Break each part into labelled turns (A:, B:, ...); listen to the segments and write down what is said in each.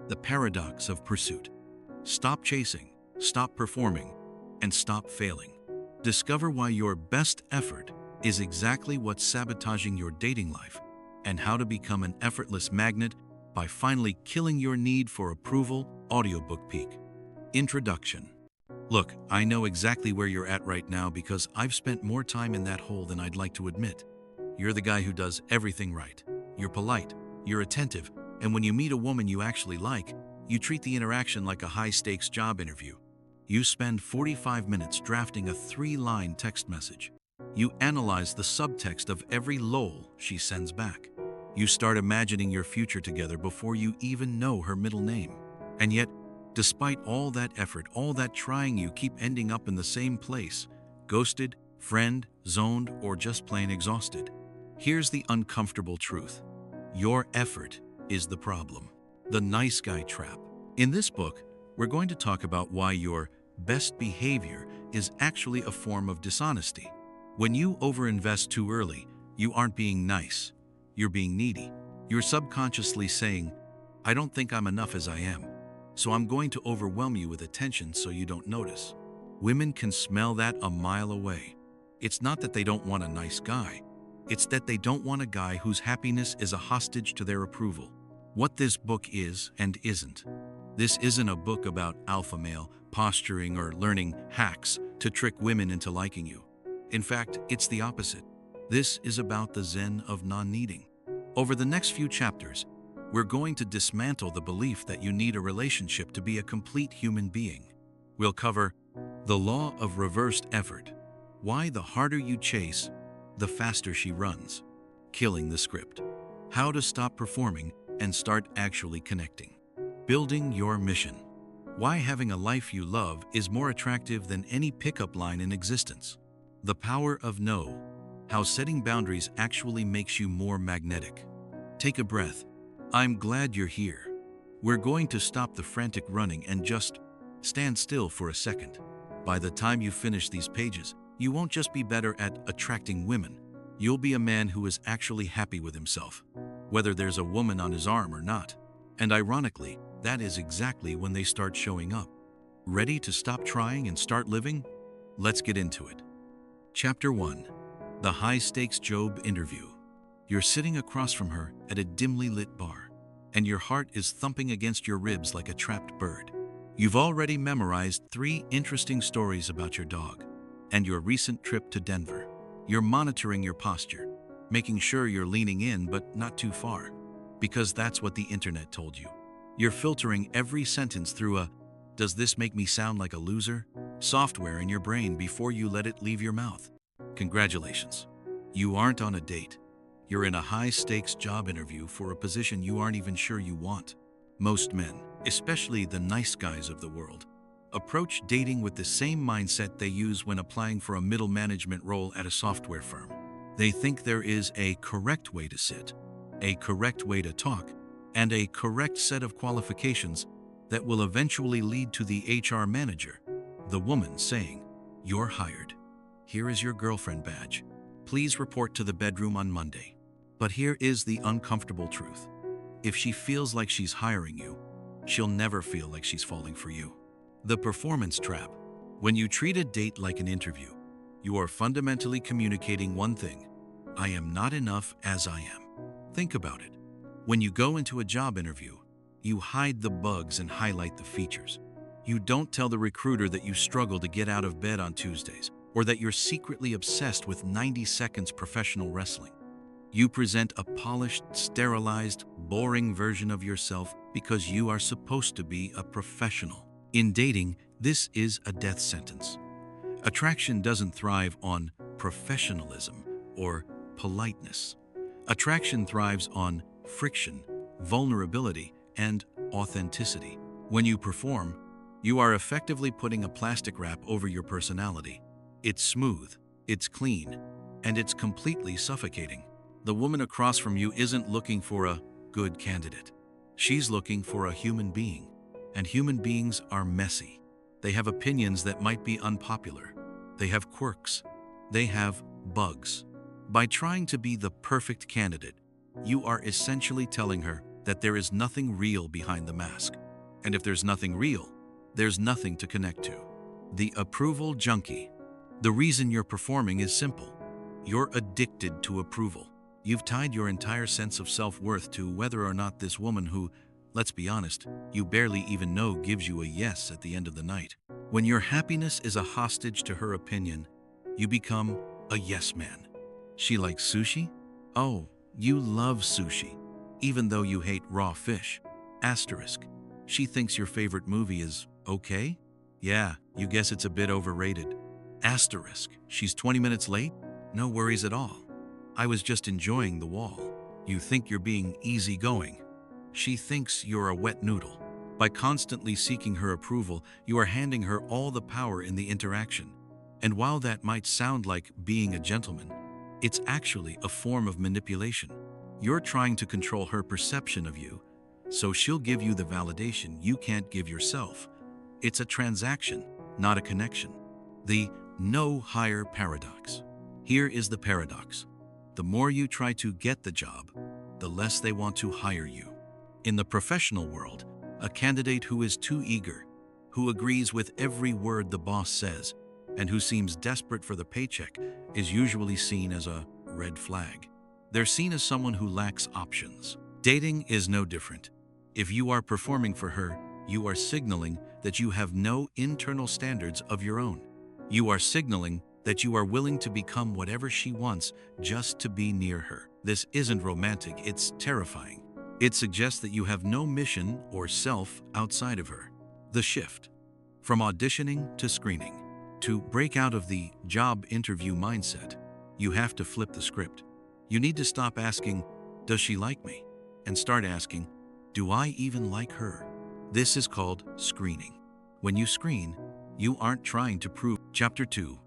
A: The paradox of pursuit. Stop chasing, stop performing, and stop failing. Discover why your best effort is exactly what's sabotaging your dating life, and how to become an effortless magnet by finally killing your need for approval. Audiobook peak. Introduction. Look, I know exactly where you're at right now because I've spent more time in that hole than I'd like to admit. You're the guy who does everything right. You're polite, you're attentive, and when you meet a woman you actually like, you treat the interaction like a high-stakes job interview. You spend 45 minutes drafting a 3-line text message. You analyze the subtext of every lol she sends back. You start imagining your future together before you even know her middle name. And yet, despite all that effort, all that trying, you keep ending up in the same place: ghosted, friend zoned, or just plain exhausted. Here's the uncomfortable truth. Your effort is the problem. The nice guy trap. In this book, we're going to talk about why your best behavior is actually a form of dishonesty. When you overinvest too early, you aren't being nice. You're being needy. You're subconsciously saying, I don't think I'm enough as I am, so I'm going to overwhelm you with attention so you don't notice. Women can smell that a mile away. It's not that they don't want a nice guy. It's that they don't want a guy whose happiness is a hostage to their approval. What this book is and isn't. This isn't a book about alpha male posturing or learning hacks to trick women into liking you. In fact, it's the opposite. This is about the zen of non-needing. Over the next few chapters, we're going to dismantle the belief that you need a relationship to be a complete human being. We'll cover the law of reversed effort, why the harder you chase, the faster she runs, killing the script, how to stop performing and start actually connecting, building your mission, why having a life you love is more attractive than any pickup line in existence, the power of no, how setting boundaries actually makes you more magnetic. Take a breath. I'm glad you're here. We're going to stop the frantic running and just stand still for a second. By the time you finish these pages, you won't just be better at attracting women. You'll be a man who is actually happy with himself, whether there's a woman on his arm or not. And ironically, that is exactly when they start showing up. Ready to stop trying and start living? Let's get into it. Chapter 1. The High-Stakes Job Interview. You're sitting across from her at a dimly lit bar, and your heart is thumping against your ribs like a trapped bird. You've already memorized 3 interesting stories about your dog and your recent trip to Denver. You're monitoring your posture, making sure you're leaning in but not too far, because that's what the internet told you. You're filtering every sentence through a "does this make me sound like a loser?" software in your brain before you let it leave your mouth. Congratulations. You aren't on a date. You're in a high-stakes job interview for a position you aren't even sure you want. Most men, especially the nice guys of the world, approach dating with the same mindset they use when applying for a middle management role at a software firm. They think there is a correct way to sit, a correct way to talk, and a correct set of qualifications that will eventually lead to the HR manager, the woman, saying, "You're hired. Here is your girlfriend badge. Please report to the bedroom on Monday." But here is the uncomfortable truth. If she feels like she's hiring you, she'll never feel like she's falling for you. The performance trap. When you treat a date like an interview, you are fundamentally communicating one thing: I am not enough as I am. Think about it. When you go into a job interview, you hide the bugs and highlight the features. You don't tell the recruiter that you struggle to get out of bed on Tuesdays, or that you're secretly obsessed with 90 seconds professional wrestling. You present a polished, sterilized, boring version of yourself because you are supposed to be a professional. In dating, this is a death sentence. Attraction doesn't thrive on professionalism or politeness. Attraction thrives on friction, vulnerability, and authenticity. When you perform, you are effectively putting a plastic wrap over your personality. It's smooth, it's clean, and it's completely suffocating. The woman across from you isn't looking for a good candidate. She's looking for a human being. And human beings are messy. They have opinions that might be unpopular. They have quirks. They have bugs. By trying to be the perfect candidate, you are essentially telling her, that there is nothing real behind the mask. And if there's nothing real, there's nothing to connect to. The approval junkie. The reason you're performing is simple. You're addicted to approval. You've tied your entire sense of self-worth to whether or not this woman who, let's be honest, you barely even know gives you a yes at the end of the night. When your happiness is a hostage to her opinion, you become a yes man. She likes sushi? Oh, you love sushi, even though you hate raw fish. Asterisk. She thinks your favorite movie is okay? Yeah, you guess it's a bit overrated. Asterisk. She's 20 minutes late? No worries at all. I was just enjoying the wall. You think you're being easygoing. She thinks you're a wet noodle. By constantly seeking her approval, you are handing her all the power in the interaction. And while that might sound like being a gentleman, it's actually a form of manipulation. You're trying to control her perception of you, so she'll give you the validation you can't give yourself. It's a transaction, not a connection. The no hire paradox. Here is the paradox. The more you try to get the job, the less they want to hire you. In the professional world, a candidate who is too eager, who agrees with every word the boss says, and who seems desperate for the paycheck is usually seen as a red flag. They're seen as someone who lacks options. Dating is no different. If you are performing for her, you are signaling that you have no internal standards of your own. You are signaling that you are willing to become whatever she wants just to be near her. This isn't romantic, it's terrifying. It suggests that you have no mission or self outside of her. The shift. From auditioning to screening. To break out of the job interview mindset, you have to flip the script. You need to stop asking, "Does she like me?" and start asking, "Do I even like her?" This is called screening. When you screen, you aren't trying to prove. Chapter 2.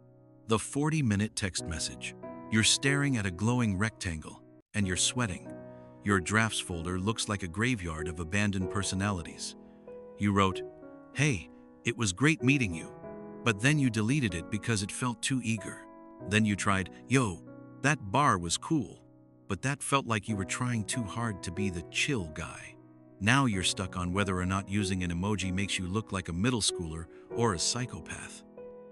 A: The 40-minute text message. You're staring at a glowing rectangle, and you're sweating. Your drafts folder looks like a graveyard of abandoned personalities. You wrote, "Hey, it was great meeting you," but then you deleted it because it felt too eager. Then you tried, "Yo, that bar was cool," but that felt like you were trying too hard to be the chill guy. Now you're stuck on whether or not using an emoji makes you look like a middle schooler or a psychopath.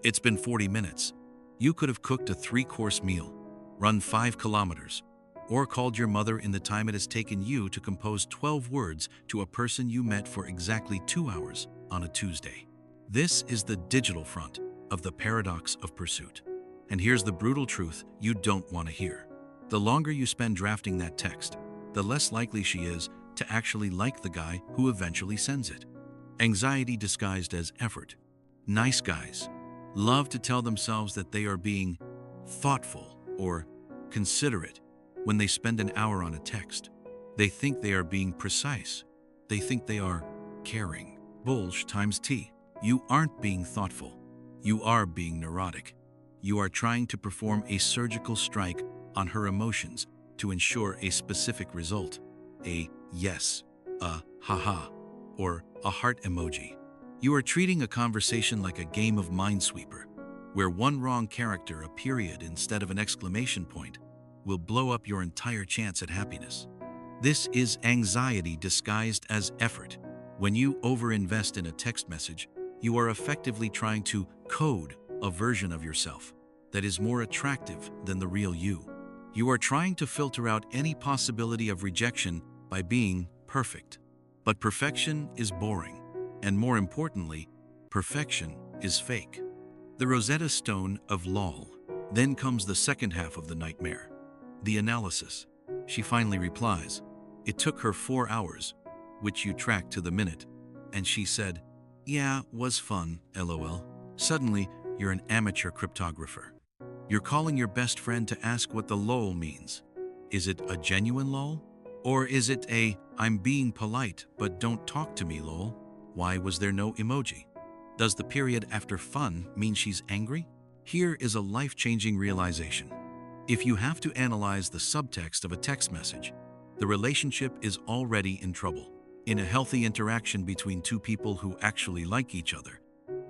A: It's been 40 minutes. You could have cooked a 3-course meal, run 5 kilometers, or called your mother in the time it has taken you to compose 12 words to a person you met for exactly 2 hours on a Tuesday. This is the digital front of the paradox of pursuit. And here's the brutal truth you don't want to hear. The longer you spend drafting that text, the less likely she is to actually like the guy who eventually sends it. Anxiety disguised as effort. Nice guys love to tell themselves that they are being thoughtful or considerate when they spend an hour on a text. They think they are being precise. They think they are caring. Bullsh times T. You aren't being thoughtful. You are being neurotic. You are trying to perform a surgical strike on her emotions to ensure a specific result. A yes, a haha, or a heart emoji. You are treating a conversation like a game of Minesweeper, where one wrong character, a period instead of an exclamation point, will blow up your entire chance at happiness. This is anxiety disguised as effort. When you overinvest in a text message, you are effectively trying to code a version of yourself that is more attractive than the real you. You are trying to filter out any possibility of rejection by being perfect. But perfection is boring, and more importantly, perfection is fake. The Rosetta Stone of LOL. Then comes the second half of the nightmare. The analysis. She finally replies. It took her 4 hours, which you track to the minute, and she said, "Yeah, was fun, lol." Suddenly, you're an amateur cryptographer. You're calling your best friend to ask what the lol means. Is it a genuine lol? Or is it a "I'm being polite but don't talk to me lol"? Why was there no emoji? Does the period after fun mean she's angry? Here is a life-changing realization. If you have to analyze the subtext of a text message, the relationship is already in trouble. In a healthy interaction between two people who actually like each other,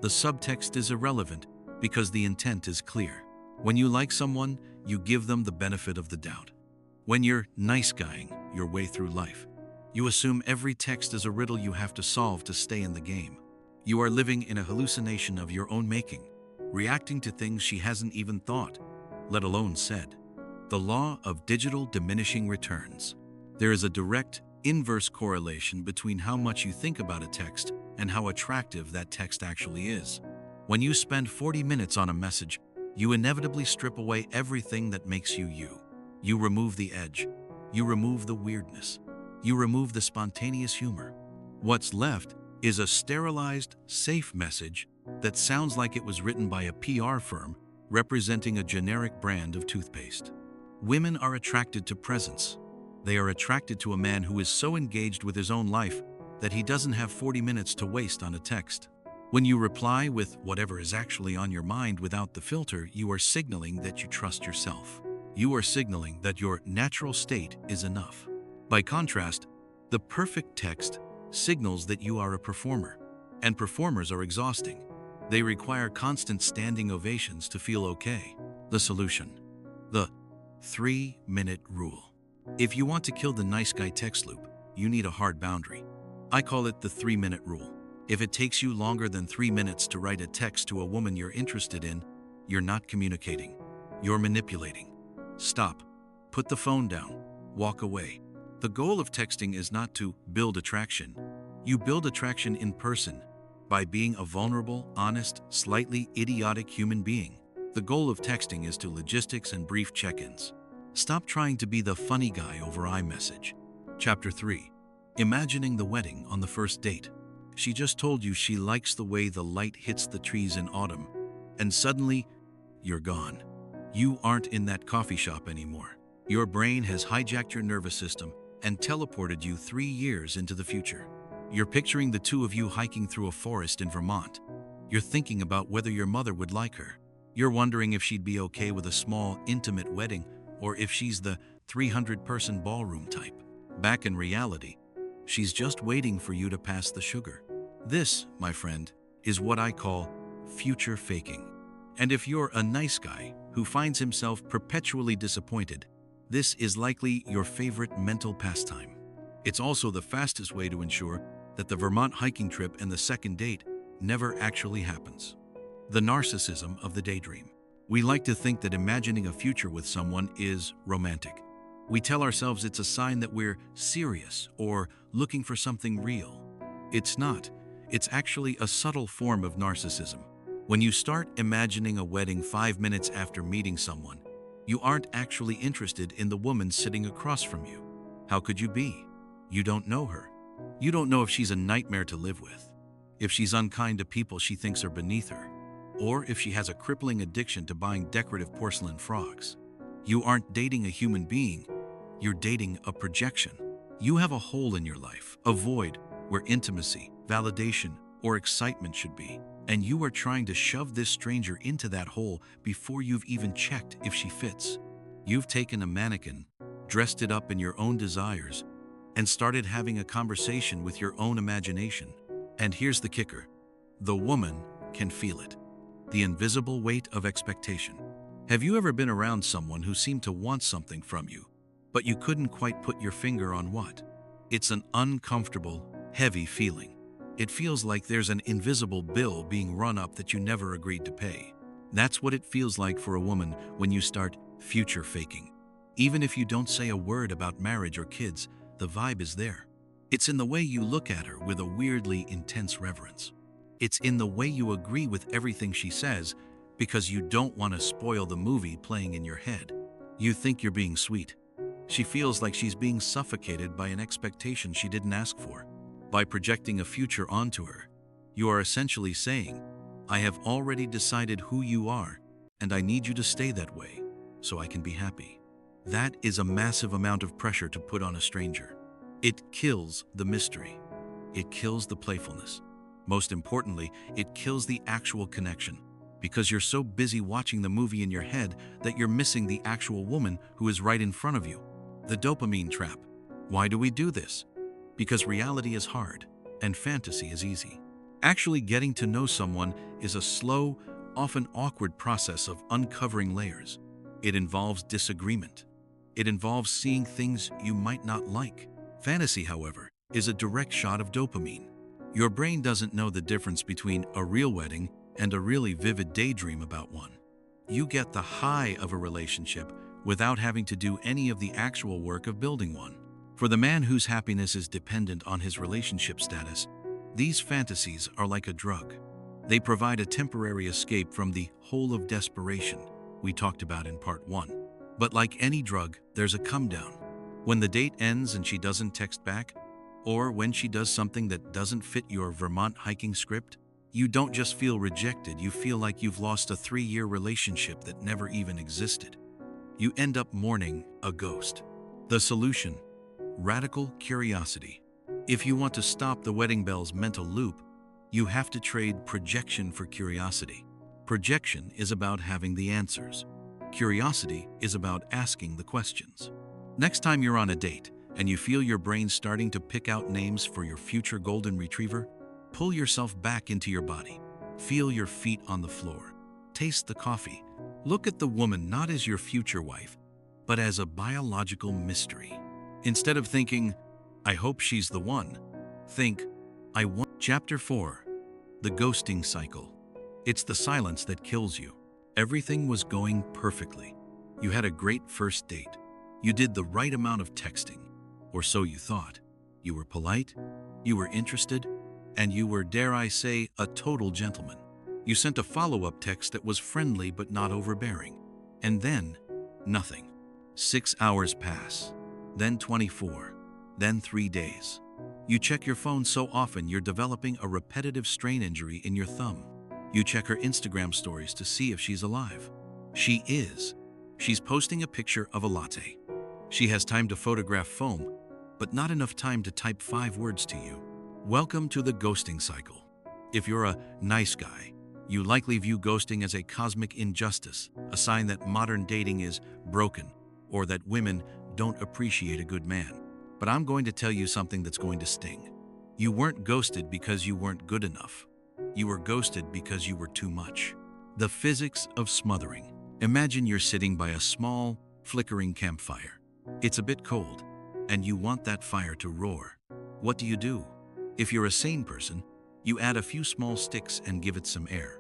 A: the subtext is irrelevant because the intent is clear. When you like someone, you give them the benefit of the doubt. When you're nice guying your way through life, You assume every text is a riddle you have to solve to stay in the game. You are living in a hallucination of your own making, reacting to things she hasn't even thought, let alone said. The law of digital diminishing returns. There is a direct, inverse correlation between how much you think about a text and how attractive that text actually is. When you spend 40 minutes on a message, you inevitably strip away everything that makes you you. You remove the edge. You remove the weirdness. You remove the spontaneous humor. What's left is a sterilized, safe message that sounds like it was written by a PR firm representing a generic brand of toothpaste. Women are attracted to presence. They are attracted to a man who is so engaged with his own life that he doesn't have 40 minutes to waste on a text. When you reply with whatever is actually on your mind without the filter, you are signaling that you trust yourself. You are signaling that your natural state is enough. By contrast, the perfect text signals that you are a performer, and performers are exhausting. They require constant standing ovations to feel okay. The solution: the 3-minute rule. If you want to kill the nice guy text loop, you need a hard boundary. I call it the 3-minute rule. If it takes you longer than 3 minutes to write a text to a woman you're interested in, you're not communicating. You're manipulating. Stop. Put the phone down. Walk away. The goal of texting is not to build attraction. You build attraction in person by being a vulnerable, honest, slightly idiotic human being. The goal of texting is to logistics and brief check-ins. Stop trying to be the funny guy over iMessage. Chapter 3. Imagining the wedding on the first date. She just told you she likes the way the light hits the trees in autumn, and suddenly, you're gone. You aren't in that coffee shop anymore. Your brain has hijacked your nervous system and teleported you 3 years into the future. You're picturing the two of you hiking through a forest in Vermont. You're thinking about whether your mother would like her. You're wondering if she'd be okay with a small, intimate wedding, or if she's the 300-person ballroom type. Back in reality, she's just waiting for you to pass the sugar. This, my friend, is what I call future faking. And if you're a nice guy who finds himself perpetually disappointed, this is likely your favorite mental pastime. It's also the fastest way to ensure that the Vermont hiking trip and the second date never actually happens. The narcissism of the daydream. We like to think that imagining a future with someone is romantic. We tell ourselves it's a sign that we're serious or looking for something real. It's not. It's actually a subtle form of narcissism. When you start imagining a wedding 5 minutes after meeting someone, you aren't actually interested in the woman sitting across from you. How could you be? You don't know her. You don't know if she's a nightmare to live with, if she's unkind to people she thinks are beneath her, or if she has a crippling addiction to buying decorative porcelain frogs. You aren't dating a human being, you're dating a projection. You have a hole in your life, a void where intimacy, validation, or excitement should be, and you are trying to shove this stranger into that hole before you've even checked if she fits. You've taken a mannequin, dressed it up in your own desires, and started having a conversation with your own imagination. And here's the kicker: the woman can feel it. The invisible weight of expectation. Have you ever been around someone who seemed to want something from you, but you couldn't quite put your finger on what? It's an uncomfortable, heavy feeling. It feels like there's an invisible bill being run up that you never agreed to pay. That's what it feels like for a woman when you start future faking. Even if you don't say a word about marriage or kids, the vibe is there. It's in the way you look at her with a weirdly intense reverence. It's in the way you agree with everything she says because you don't want to spoil the movie playing in your head. You think you're being sweet. She feels like she's being suffocated by an expectation she didn't ask for. By projecting a future onto her, you are essentially saying, I have already decided who you are, and I need you to stay that way so I can be happy. That is a massive amount of pressure to put on a stranger. It kills the mystery. It kills the playfulness. Most importantly, it kills the actual connection, because you're so busy watching the movie in your head that you're missing the actual woman who is right in front of you. The dopamine trap. Why do we do this? Because reality is hard and fantasy is easy. Actually getting to know someone is a slow, often awkward process of uncovering layers. It involves disagreement. It involves seeing things you might not like, Fantasy, however, is a direct shot of dopamine. Your brain doesn't know the difference between a real wedding and a really vivid daydream about one. You get the high of a relationship without having to do any of the actual work of building one. For the man whose happiness is dependent on his relationship status, these fantasies are like a drug. They provide a temporary escape from the hole of desperation we talked about in part 1. But like any drug, there's a come down. When the date ends and she doesn't text back, or when she does something that doesn't fit your Vermont hiking script, you don't just feel rejected, you feel like you've lost a 3-year relationship that never even existed. You end up mourning a ghost. The solution: radical curiosity. If you want to stop the wedding bells mental loop, you have to trade projection for curiosity. Projection is about having the answers. Curiosity is about asking the questions. Next time you're on a date and you feel your brain starting to pick out names for your future golden retriever, pull yourself back into your body. Feel your feet on the floor. Taste the coffee. Look at the woman not as your future wife, but as a biological mystery. Instead of thinking, "I hope she's the one," think, "I want." Chapter 4. The Ghosting Cycle. It's the silence that kills you. Everything was going perfectly. You had a great first date. You did the right amount of texting, or so you thought. You were polite, you were interested, and you were, dare I say, a total gentleman. You sent a follow-up text that was friendly but not overbearing. And then, nothing. 6 hours pass, then 24, then 3 days. You check your phone so often you're developing a repetitive strain injury in your thumb. You check her Instagram stories to see if she's alive. She is. She's posting a picture of a latte. She has time to photograph foam, but not enough time to type 5 words to you. Welcome to the ghosting cycle. If you're a nice guy, you likely view ghosting as a cosmic injustice, a sign that modern dating is broken, or that women don't appreciate a good man. But I'm going to tell you something that's going to sting. You weren't ghosted because you weren't good enough. You were ghosted because you were too much. The physics of smothering. Imagine you're sitting by a small, flickering campfire. It's a bit cold, and you want that fire to roar. What do? If you're a sane person, you add a few small sticks and give it some air.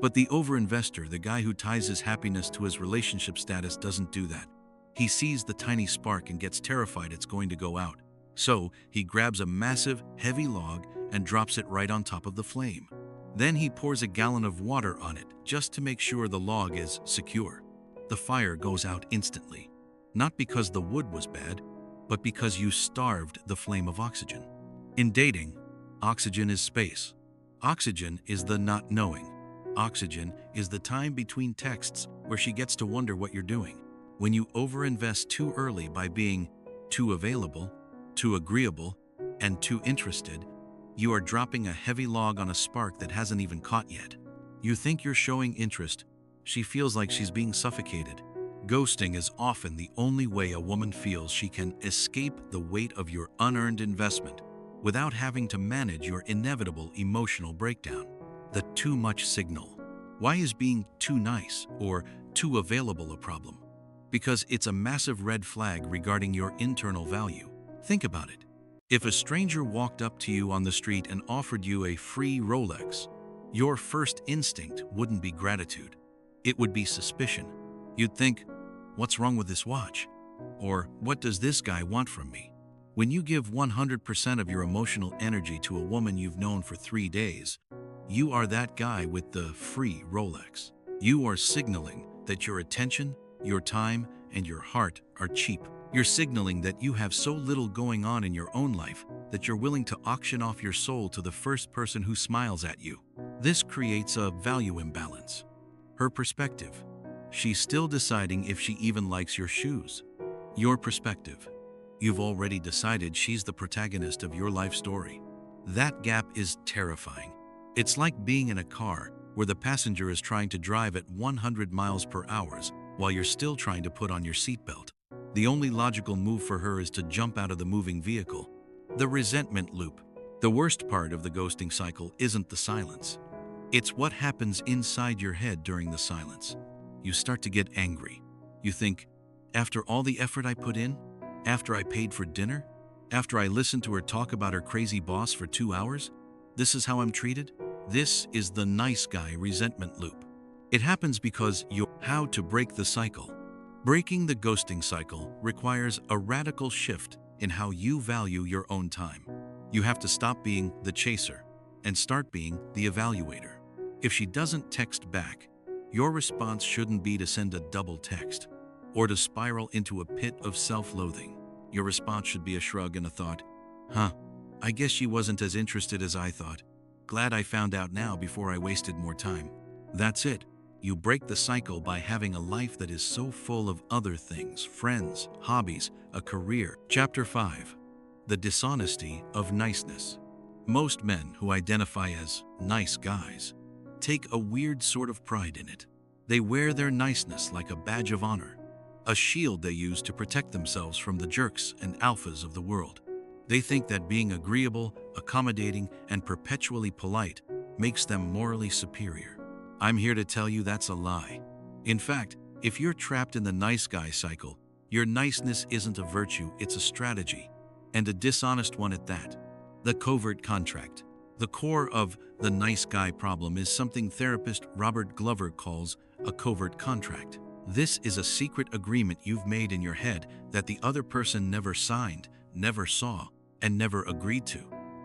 A: But the overinvestor, the guy who ties his happiness to his relationship status, doesn't do that. He sees the tiny spark and gets terrified it's going to go out. So he grabs a massive, heavy log and drops it right on top of the flame. Then he pours a gallon of water on it just to make sure the log is secure. The fire goes out instantly. Not because the wood was bad, but because you starved the flame of oxygen. In dating, oxygen is space. Oxygen is the not knowing. Oxygen is the time between texts where she gets to wonder what you're doing. When you overinvest too early by being too available, too agreeable, and too interested, you are dropping a heavy log on a spark that hasn't even caught yet. You think you're showing interest. She feels like she's being suffocated. Ghosting is often the only way a woman feels she can escape the weight of your unearned investment without having to manage your inevitable emotional breakdown. The too much signal. Why is being too nice or too available a problem? Because it's a massive red flag regarding your internal value. Think about it. If a stranger walked up to you on the street and offered you a free Rolex, your first instinct wouldn't be gratitude. It would be suspicion. You'd think, "What's wrong with this watch?" Or, "What does this guy want from me?" When you give 100% of your emotional energy to a woman you've known for 3 days, you are that guy with the free Rolex. You are signaling that your attention, your time, and your heart are cheap. You're signaling that you have so little going on in your own life that you're willing to auction off your soul to the first person who smiles at you. This creates a value imbalance. Her perspective. She's still deciding if she even likes your shoes. Your perspective. You've already decided she's the protagonist of your life story. That gap is terrifying. It's like being in a car where the passenger is trying to drive at 100 miles per hour while you're still trying to put on your seatbelt. The only logical move for her is to jump out of the moving vehicle. The resentment loop. The worst part of the ghosting cycle isn't the silence. It's what happens inside your head during the silence. You start to get angry. You think, after all the effort I put in, after I paid for dinner, After I listened to her talk about her crazy boss for 2 hours, this is how I'm treated? This is the nice guy resentment loop. It happens because how to break the cycle. Breaking the ghosting cycle requires a radical shift in how you value your own time. You have to stop being the chaser and start being the evaluator. If she doesn't text back, your response shouldn't be to send a double text or to spiral into a pit of self-loathing. Your response should be a shrug and a thought, I guess she wasn't as interested as I thought. Glad I found out now before I wasted more time. That's it. You break the cycle by having a life that is so full of other things, friends, hobbies, a career. Chapter 5. The dishonesty of niceness. Most men who identify as nice guys take a weird sort of pride in it. They wear their niceness like a badge of honor, a shield they use to protect themselves from the jerks and alphas of the world. They think that being agreeable, accommodating, and perpetually polite makes them morally superior. I'm here to tell you that's a lie. In fact, if you're trapped in the nice guy cycle, your niceness isn't a virtue, it's a strategy, and a dishonest one at that. The covert contract. The core of the nice guy problem is something therapist Robert Glover calls a covert contract. This is a secret agreement you've made in your head that the other person never signed, never saw, and never agreed to.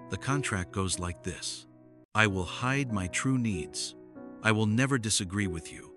A: The contract goes like this. I will hide my true needs. I will never disagree with you,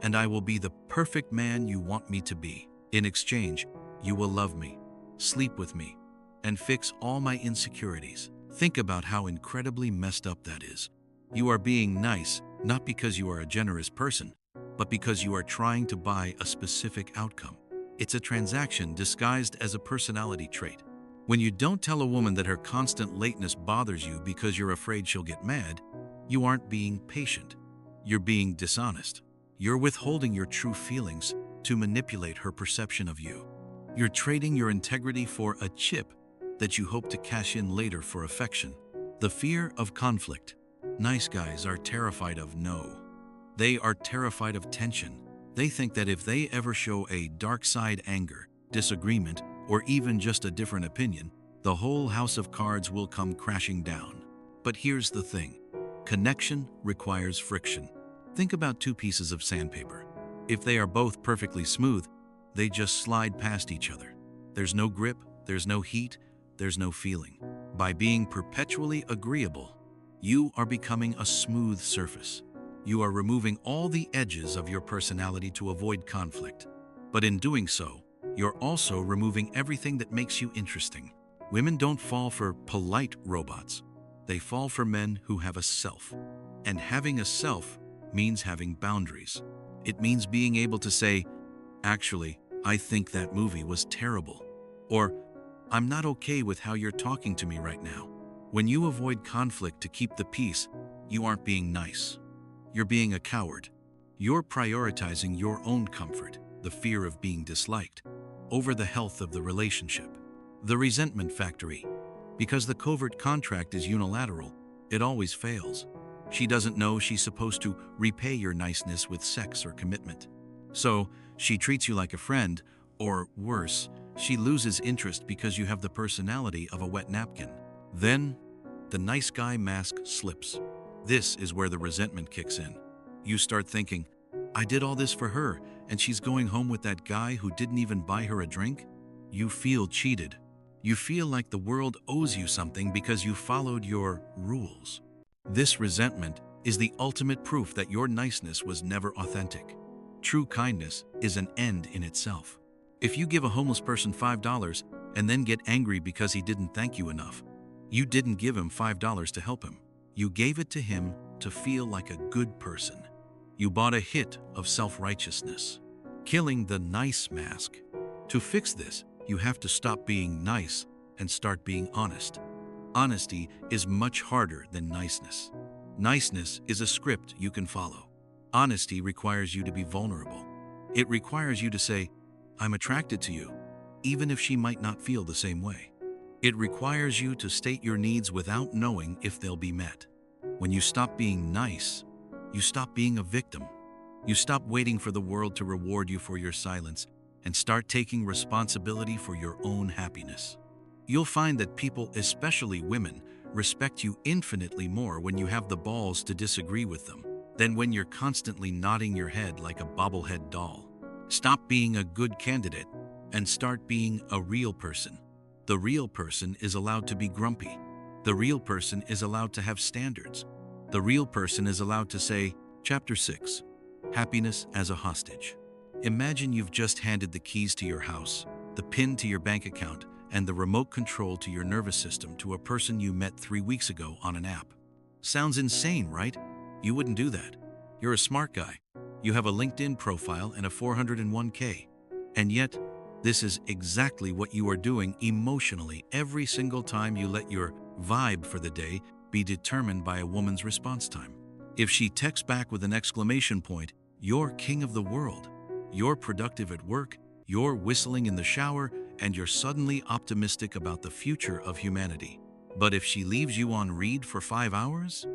A: and I will be the perfect man you want me to be. In exchange, you will love me, sleep with me, and fix all my insecurities. Think about how incredibly messed up that is. You are being nice, not because you are a generous person, but because you are trying to buy a specific outcome. It's a transaction disguised as a personality trait. When you don't tell a woman that her constant lateness bothers you because you're afraid she'll get mad, you aren't being patient. You're being dishonest. You're withholding your true feelings to manipulate her perception of you. You're trading your integrity for a chip that you hope to cash in later for affection. The fear of conflict. Nice guys are terrified of no. They are terrified of tension. They think that if they ever show a dark side, anger, disagreement, or even just a different opinion, the whole house of cards will come crashing down. But here's the thing. Connection requires friction. Think about two pieces of sandpaper. If they are both perfectly smooth, they just slide past each other. There's no grip, there's no heat, there's no feeling. By being perpetually agreeable, you are becoming a smooth surface. You are removing all the edges of your personality to avoid conflict. But in doing so, you're also removing everything that makes you interesting. Women don't fall for polite robots. They fall for men who have a self. And having a self means having boundaries. It means being able to say, actually, I think that movie was terrible. Or, I'm not okay with how you're talking to me right now. When you avoid conflict to keep the peace, you aren't being nice. You're being a coward. You're prioritizing your own comfort, the fear of being disliked, over the health of the relationship. The resentment factory. Because the covert contract is unilateral, it always fails. She doesn't know she's supposed to repay your niceness with sex or commitment. So, she treats you like a friend, or worse, she loses interest because you have the personality of a wet napkin. Then, the nice guy mask slips. This is where the resentment kicks in. You start thinking, I did all this for her, and she's going home with that guy who didn't even buy her a drink? You feel cheated. You feel like the world owes you something because you followed your rules. This resentment is the ultimate proof that your niceness was never authentic. True kindness is an end in itself. If you give a homeless person $5 and then get angry because he didn't thank you enough, you didn't give him $5 to help him. You gave it to him to feel like a good person. You bought a hit of self-righteousness, killing the nice mask. To fix this, you have to stop being nice and start being honest. Honesty is much harder than niceness. Niceness is a script you can follow. Honesty requires you to be vulnerable. It requires you to say, I'm attracted to you, even if she might not feel the same way. It requires you to state your needs without knowing if they'll be met. When you stop being nice, you stop being a victim. You stop waiting for the world to reward you for your silence and start taking responsibility for your own happiness. You'll find that people, especially women, respect you infinitely more when you have the balls to disagree with them than when you're constantly nodding your head like a bobblehead doll. Stop being a good candidate and start being a real person. The real person is allowed to be grumpy. The real person is allowed to have standards. The real person is allowed to say, Chapter 6, Happiness as a Hostage. Imagine you've just handed the keys to your house, the PIN to your bank account, and the remote control to your nervous system to a person you met 3 weeks ago on an app. Sounds insane, right? You wouldn't do that. You're a smart guy. You have a LinkedIn profile and a 401k. And yet, this is exactly what you are doing emotionally every single time you let your vibe for the day be determined by a woman's response time. If she texts back with an exclamation point, you're king of the world. You're productive at work, you're whistling in the shower, and you're suddenly optimistic about the future of humanity. But if she leaves you on read for 5 hours,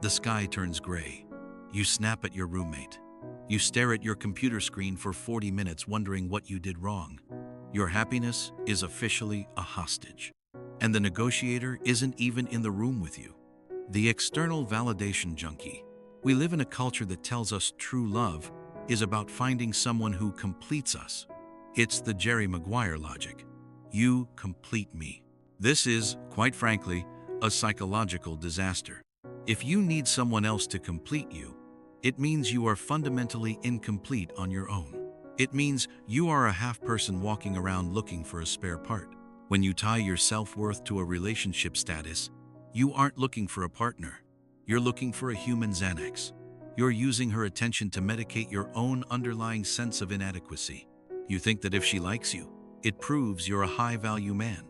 A: the sky turns gray. You snap at your roommate. You stare at your computer screen for 40 minutes wondering what you did wrong. Your happiness is officially a hostage. And the negotiator isn't even in the room with you. The external validation junkie. We live in a culture that tells us true love is about finding someone who completes us. It's the Jerry Maguire logic. You complete me. This is, quite frankly, a psychological disaster. If you need someone else to complete you, it means you are fundamentally incomplete on your own. It means you are a half-person walking around looking for a spare part. When you tie your self-worth to a relationship status, you aren't looking for a partner. You're looking for a human Xanax. You're using her attention to medicate your own underlying sense of inadequacy. You think that if she likes you, it proves you're a high-value man.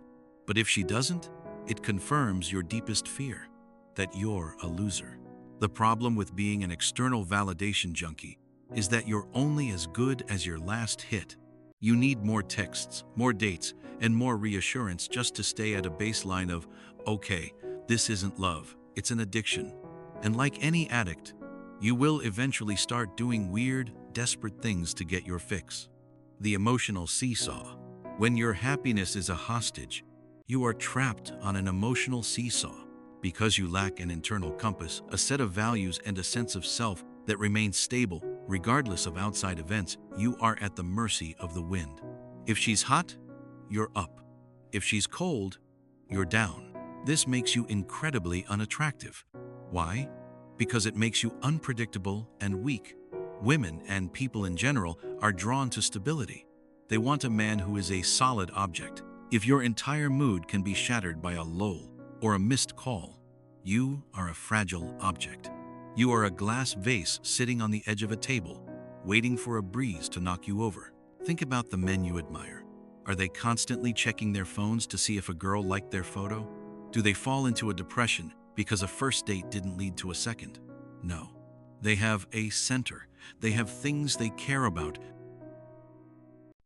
A: But if she doesn't, it confirms your deepest fear, that you're a loser. The problem with being an external validation junkie is that you're only as good as your last hit. You need more texts, more dates, and more reassurance just to stay at a baseline of, okay, this isn't love, it's an addiction. And like any addict, you will eventually start doing weird, desperate things to get your fix. The emotional seesaw. When your happiness is a hostage, you are trapped on an emotional seesaw. Because you lack an internal compass, a set of values, and a sense of self that remains stable, regardless of outside events, you are at the mercy of the wind. If she's hot, you're up. If she's cold, you're down. This makes you incredibly unattractive. Why? Because it makes you unpredictable and weak. Women, and people in general, are drawn to stability. They want a man who is a solid object. If your entire mood can be shattered by a lull or a missed call, you are a fragile object. You are a glass vase sitting on the edge of a table, waiting for a breeze to knock you over. Think about the men you admire. Are they constantly checking their phones to see if a girl liked their photo? Do they fall into a depression because a first date didn't lead to a second? No. They have a center. They have things they care about.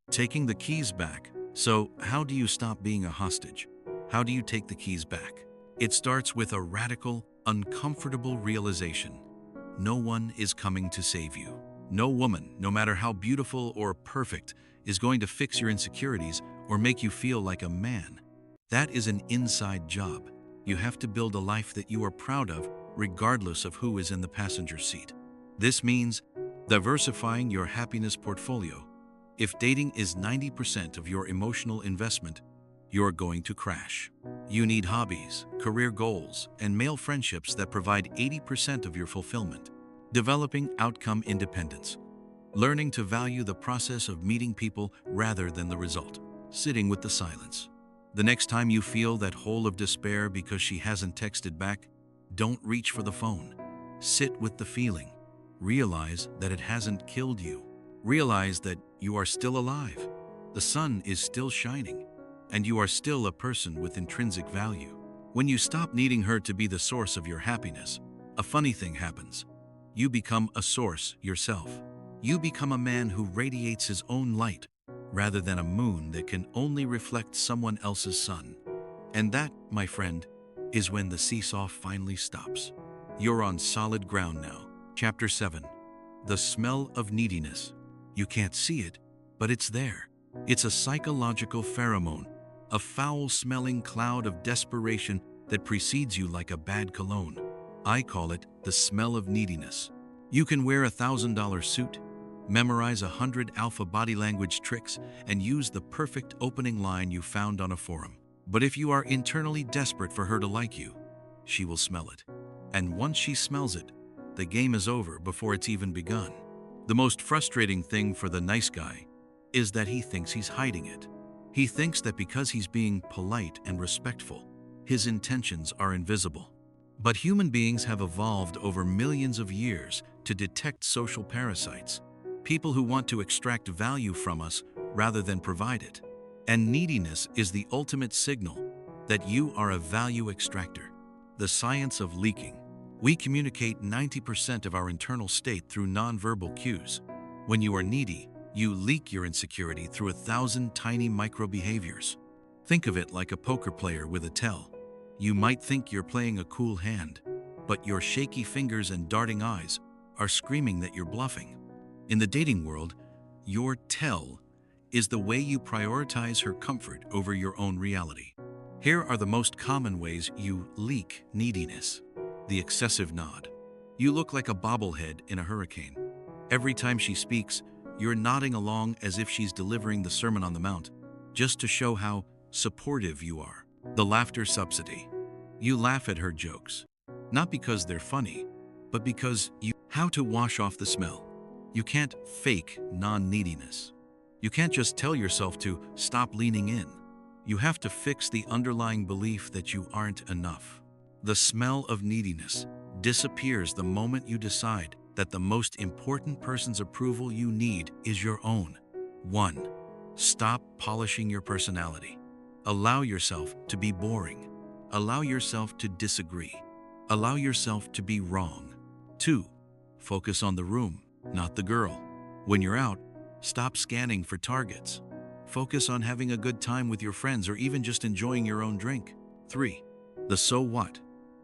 A: Taking the keys back. So, how do you stop being a hostage? How do you take the keys back? It starts with a radical, uncomfortable realization. No one is coming to save you. No woman, no matter how beautiful or perfect, is going to fix your insecurities or make you feel like a man. That is an inside job. You have to build a life that you are proud of, regardless of who is in the passenger seat. This means diversifying your happiness portfolio. If dating is 90% of your emotional investment, you're going to crash. You need hobbies, career goals, and male friendships that provide 80% of your fulfillment. Developing outcome independence. Learning to value the process of meeting people rather than the result. Sitting with the silence. The next time you feel that hole of despair because she hasn't texted back, don't reach for the phone. Sit with the feeling. Realize that it hasn't killed you. Realize that you are still alive. The sun is still shining, and you are still a person with intrinsic value. When you stop needing her to be the source of your happiness, a funny thing happens. You become a source yourself. You become a man who radiates his own light, rather than a moon that can only reflect someone else's sun. And that, my friend, is when the seesaw finally stops. You're on solid ground now. Chapter 7. The smell of neediness. You can't see it, but it's there. It's a psychological pheromone, a foul-smelling cloud of desperation that precedes you like a bad cologne. I call it the smell of neediness. You can wear a $1,000 suit, memorize 100 alpha body language tricks, and use the perfect opening line you found on a forum. But if you are internally desperate for her to like you, she will smell it. And once she smells it, the game is over before it's even begun. The most frustrating thing for the nice guy is that he thinks he's hiding it. He thinks that because he's being polite and respectful, his intentions are invisible. But human beings have evolved over millions of years to detect social parasites, people who want to extract value from us rather than provide it. And neediness is the ultimate signal that you are a value extractor. The science of leaking. We communicate 90% of our internal state through nonverbal cues. When you are needy, you leak your insecurity through 1,000 tiny micro-behaviors. Think of it like a poker player with a tell. You might think you're playing a cool hand, but your shaky fingers and darting eyes are screaming that you're bluffing. In the dating world, your tell is the way you prioritize her comfort over your own reality. Here are the most common ways you leak neediness. The excessive nod. You look like a bobblehead in a hurricane. Every time she speaks, you're nodding along as if she's delivering the Sermon on the Mount, just to show how supportive you are. The laughter subsidy. You laugh at her jokes, not because they're funny, but because how to wash off the smell. You can't fake non-neediness. You can't just tell yourself to stop leaning in. You have to fix the underlying belief that you aren't enough. The smell of neediness disappears the moment you decide that the most important person's approval you need is your own. 1. Stop polishing your personality. Allow yourself to be boring. Allow yourself to disagree. Allow yourself to be wrong. 2. Focus on the room, not the girl. When you're out, stop scanning for targets. Focus on having a good time with your friends or even just enjoying your own drink. 3. The so what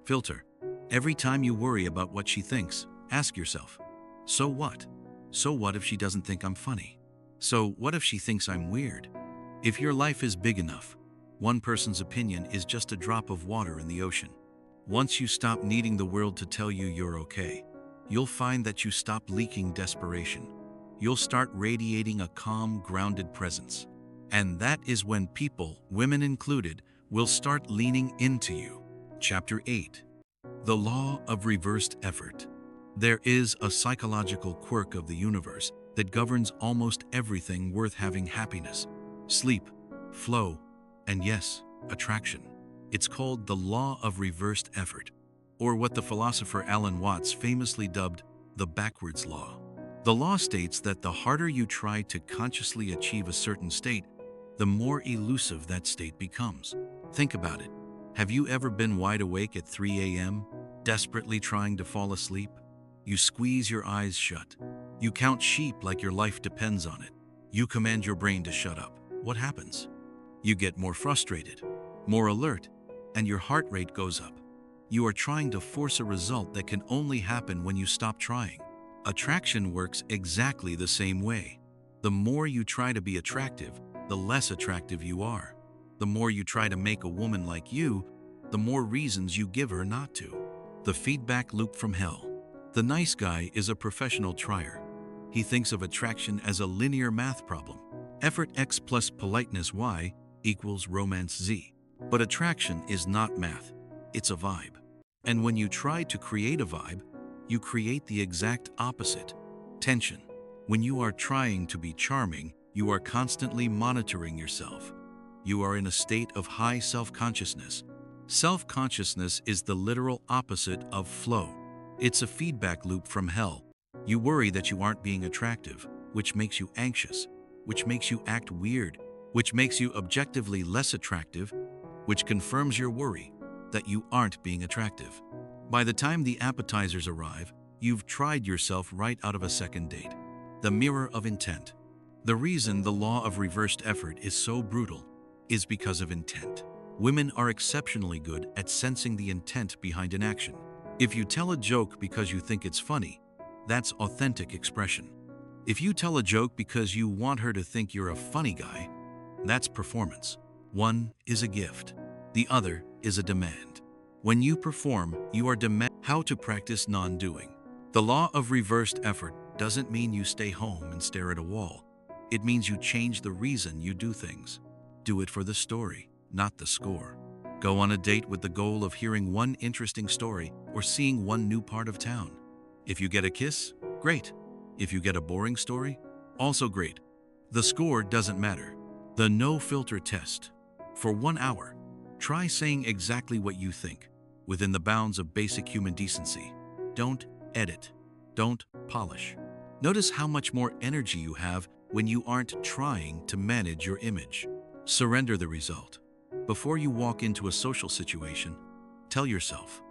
A: filter. Every time you worry about what she thinks, ask yourself, so what? So what if she doesn't think I'm funny? So what if she thinks I'm weird? If your life is big enough, one person's opinion is just a drop of water in the ocean. Once you stop needing the world to tell you you're okay, you'll find that you stop leaking desperation. You'll start radiating a calm, grounded presence. And that is when people, women included, will start leaning into you. Chapter 8. The Law of Reversed Effort. There is a psychological quirk of the universe that governs almost everything worth having happiness, sleep, flow, and yes, attraction. It's called the Law of Reversed Effort, or what the philosopher Alan Watts famously dubbed the backwards law. The law states that the harder you try to consciously achieve a certain state, the more elusive that state becomes. Think about it. Have you ever been wide awake at 3 a.m., desperately trying to fall asleep? You squeeze your eyes shut. You count sheep like your life depends on it. You command your brain to shut up. What happens? You get more frustrated, more alert, and your heart rate goes up. You are trying to force a result that can only happen when you stop trying. Attraction works exactly the same way. The more you try to be attractive, the less attractive you are. The more you try to make a woman like you, the more reasons you give her not to. The feedback loop from hell. The nice guy is a professional trier. He thinks of attraction as a linear math problem. Effort X plus politeness Y equals romance Z. But attraction is not math. It's a vibe. And when you try to create a vibe, you create the exact opposite: tension. When you are trying to be charming, you are constantly monitoring yourself. You are in a state of high self-consciousness. Self-consciousness is the literal opposite of flow. It's a feedback loop from hell. You worry that you aren't being attractive, which makes you anxious, which makes you act weird, which makes you objectively less attractive, which confirms your worry that you aren't being attractive. By the time the appetizers arrive, you've tried yourself right out of a second date. The mirror of intent. The reason the law of reversed effort is so brutal is because of intent. Women are exceptionally good at sensing the intent behind an action. If you tell a joke because you think it's funny, that's authentic expression. If you tell a joke because you want her to think you're a funny guy, that's performance. One is a gift. The other is a demand. When you perform, you are demanding how to practice non-doing. The law of reversed effort doesn't mean you stay home and stare at a wall. It means you change the reason you do things. Do it for the story, not the score. Go on a date with the goal of hearing one interesting story or seeing one new part of town. If you get a kiss, great. If you get a boring story, also great. The score doesn't matter. The no-filter test. For 1 hour, try saying exactly what you think, within the bounds of basic human decency. Don't edit. Don't polish. Notice how much more energy you have when you aren't trying to manage your image. Surrender the result. Before you walk into a social situation, tell yourself,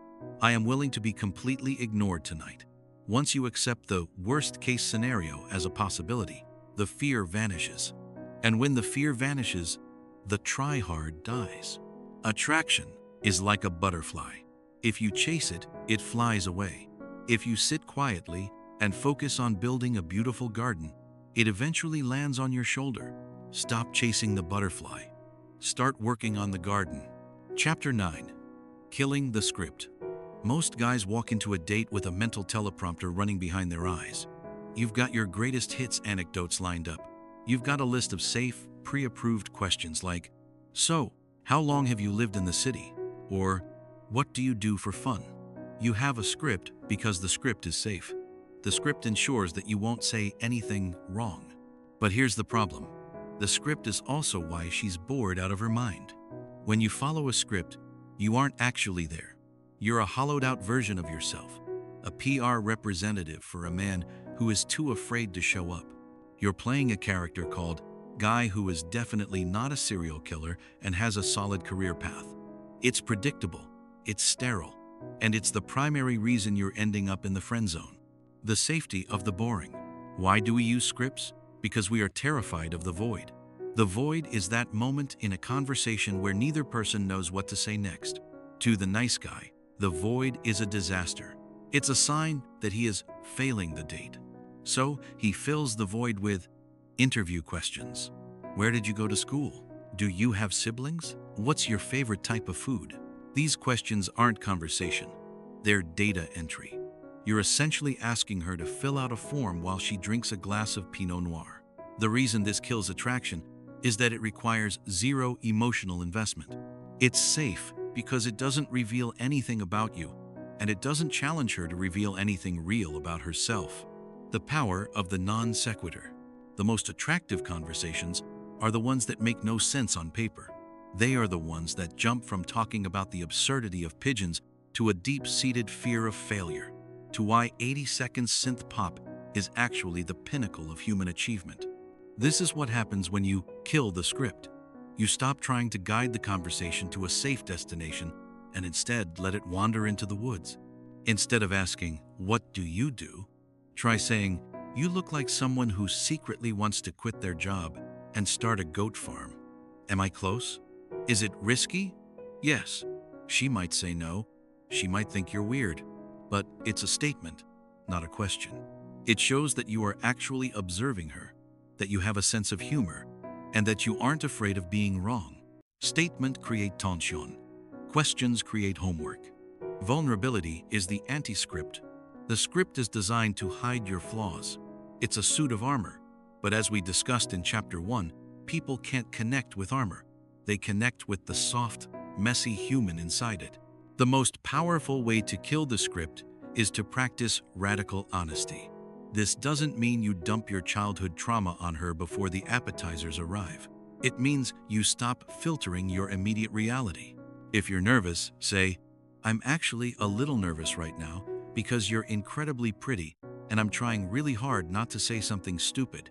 A: I am willing to be completely ignored tonight. Once you accept the worst-case scenario as a possibility, the fear vanishes. And when the fear vanishes, the try-hard dies. Attraction is like a butterfly. If you chase it, it flies away. If you sit quietly and focus on building a beautiful garden, it eventually lands on your shoulder. Stop chasing the butterfly. Start working on the garden. Chapter 9. Killing the script. Most guys walk into a date with a mental teleprompter running behind their eyes. You've got your greatest hits anecdotes lined up. You've got a list of safe, pre-approved questions like, so, how long have you lived in the city? Or, what do you do for fun? You have a script because the script is safe. The script ensures that you won't say anything wrong. But here's the problem. The script is also why she's bored out of her mind. When you follow a script, you aren't actually there. You're a hollowed-out version of yourself, a PR representative for a man who is too afraid to show up. You're playing a character called Guy who is definitely not a serial killer and has a solid career path. It's predictable, it's sterile, and it's the primary reason you're ending up in the friend zone. The safety of the boring. Why do we use scripts? Because we are terrified of the void. The void is that moment in a conversation where neither person knows what to say next. To the nice guy, the void is a disaster. It's a sign that he is failing the date. So he fills the void with interview questions. Where did you go to school? Do you have siblings? What's your favorite type of food? These questions aren't conversation. They're data entry. You're essentially asking her to fill out a form while she drinks a glass of Pinot Noir. The reason this kills attraction is that it requires zero emotional investment. It's safe because it doesn't reveal anything about you, and it doesn't challenge her to reveal anything real about herself. The power of the non sequitur. The most attractive conversations are the ones that make no sense on paper. They are the ones that jump from talking about the absurdity of pigeons to a deep-seated fear of failure, to why 80-second synth pop is actually the pinnacle of human achievement. This is what happens when you kill the script. You stop trying to guide the conversation to a safe destination and instead let it wander into the woods. Instead of asking, "What do you do?" try saying, "You look like someone who secretly wants to quit their job and start a goat farm. Am I close? Is it risky?" Yes. She might say no. She might think you're weird. But it's a statement, not a question. It shows that you are actually observing her, that you have a sense of humor, and that you aren't afraid of being wrong. Statement create tension. Questions create homework. Vulnerability is the anti-script. The script is designed to hide your flaws. It's a suit of armor. But as we discussed in Chapter 1, people can't connect with armor. They connect with the soft, messy human inside it. The most powerful way to kill the script is to practice radical honesty. This doesn't mean you dump your childhood trauma on her before the appetizers arrive. It means you stop filtering your immediate reality. If you're nervous, say, "I'm actually a little nervous right now because you're incredibly pretty and I'm trying really hard not to say something stupid."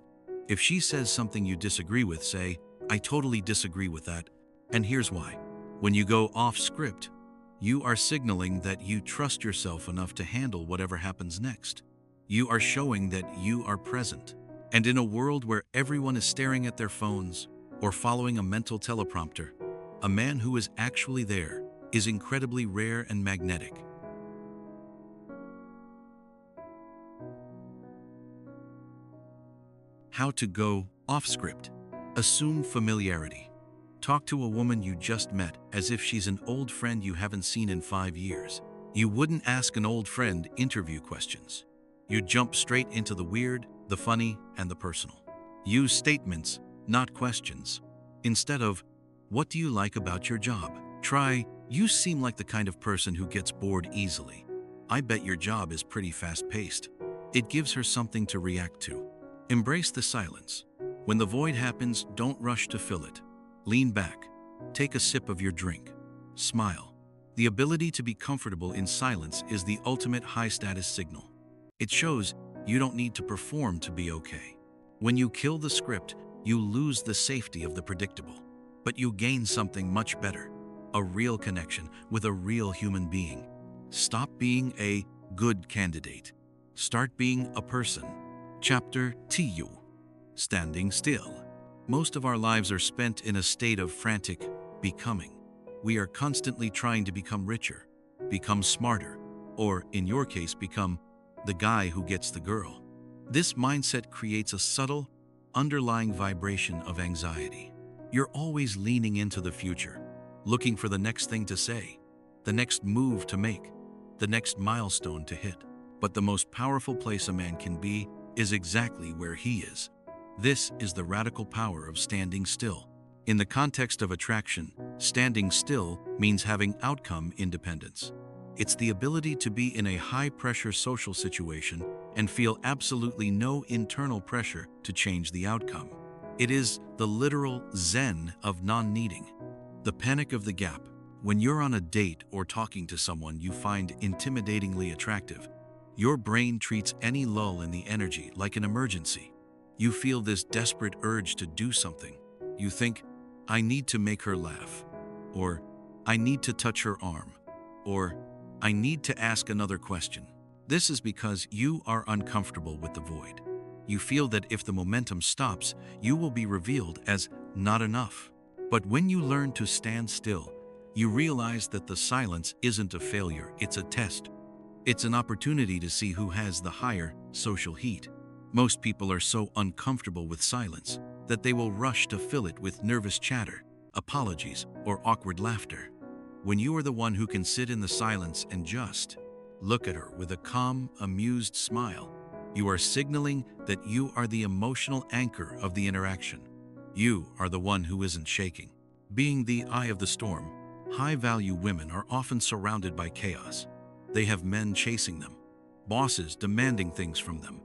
A: If she says something you disagree with, say, "I totally disagree with that, and here's why." When you go off script, you are signaling that you trust yourself enough to handle whatever happens next. You are showing that you are present. And in a world where everyone is staring at their phones or following a mental teleprompter, a man who is actually there is incredibly rare and magnetic. How to go off script. Assume familiarity. Talk to a woman you just met as if she's an old friend you haven't seen in 5 years. You wouldn't ask an old friend interview questions. You jump straight into the weird, the funny, and the personal. Use statements, not questions. Instead of, "What do you like about your job?" Try, "You seem like the kind of person who gets bored easily. I bet your job is pretty fast-paced." It gives her something to react to. Embrace the silence. When the void happens, don't rush to fill it. Lean back. Take a sip of your drink. Smile. The ability to be comfortable in silence is the ultimate high-status signal. It shows you don't need to perform to be okay. When you kill the script, you lose the safety of the predictable. But you gain something much better. A real connection with a real human being. Stop being a good candidate. Start being a person. Chapter 2. Standing still. Most of our lives are spent in a state of frantic becoming. We are constantly trying to become richer, become smarter, or, in your case, become the guy who gets the girl. This mindset creates a subtle, underlying vibration of anxiety. You're always leaning into the future, looking for the next thing to say, the next move to make, the next milestone to hit. But the most powerful place a man can be is exactly where he is. This is the radical power of standing still. In the context of attraction, standing still means having outcome independence. It's the ability to be in a high-pressure social situation and feel absolutely no internal pressure to change the outcome. It is the literal zen of non-needing. The panic of the gap. When you're on a date or talking to someone you find intimidatingly attractive, your brain treats any lull in the energy like an emergency. You feel this desperate urge to do something. You think, "I need to make her laugh," or "I need to touch her arm," or "I need to ask another question." This is because you are uncomfortable with the void. You feel that if the momentum stops, you will be revealed as not enough. But when you learn to stand still, you realize that the silence isn't a failure, it's a test. It's an opportunity to see who has the higher social heat. Most people are so uncomfortable with silence that they will rush to fill it with nervous chatter, apologies, or awkward laughter. When you are the one who can sit in the silence and just look at her with a calm, amused smile, you are signaling that you are the emotional anchor of the interaction. You are the one who isn't shaking. Being the eye of the storm, high-value women are often surrounded by chaos. They have men chasing them, bosses demanding things from them,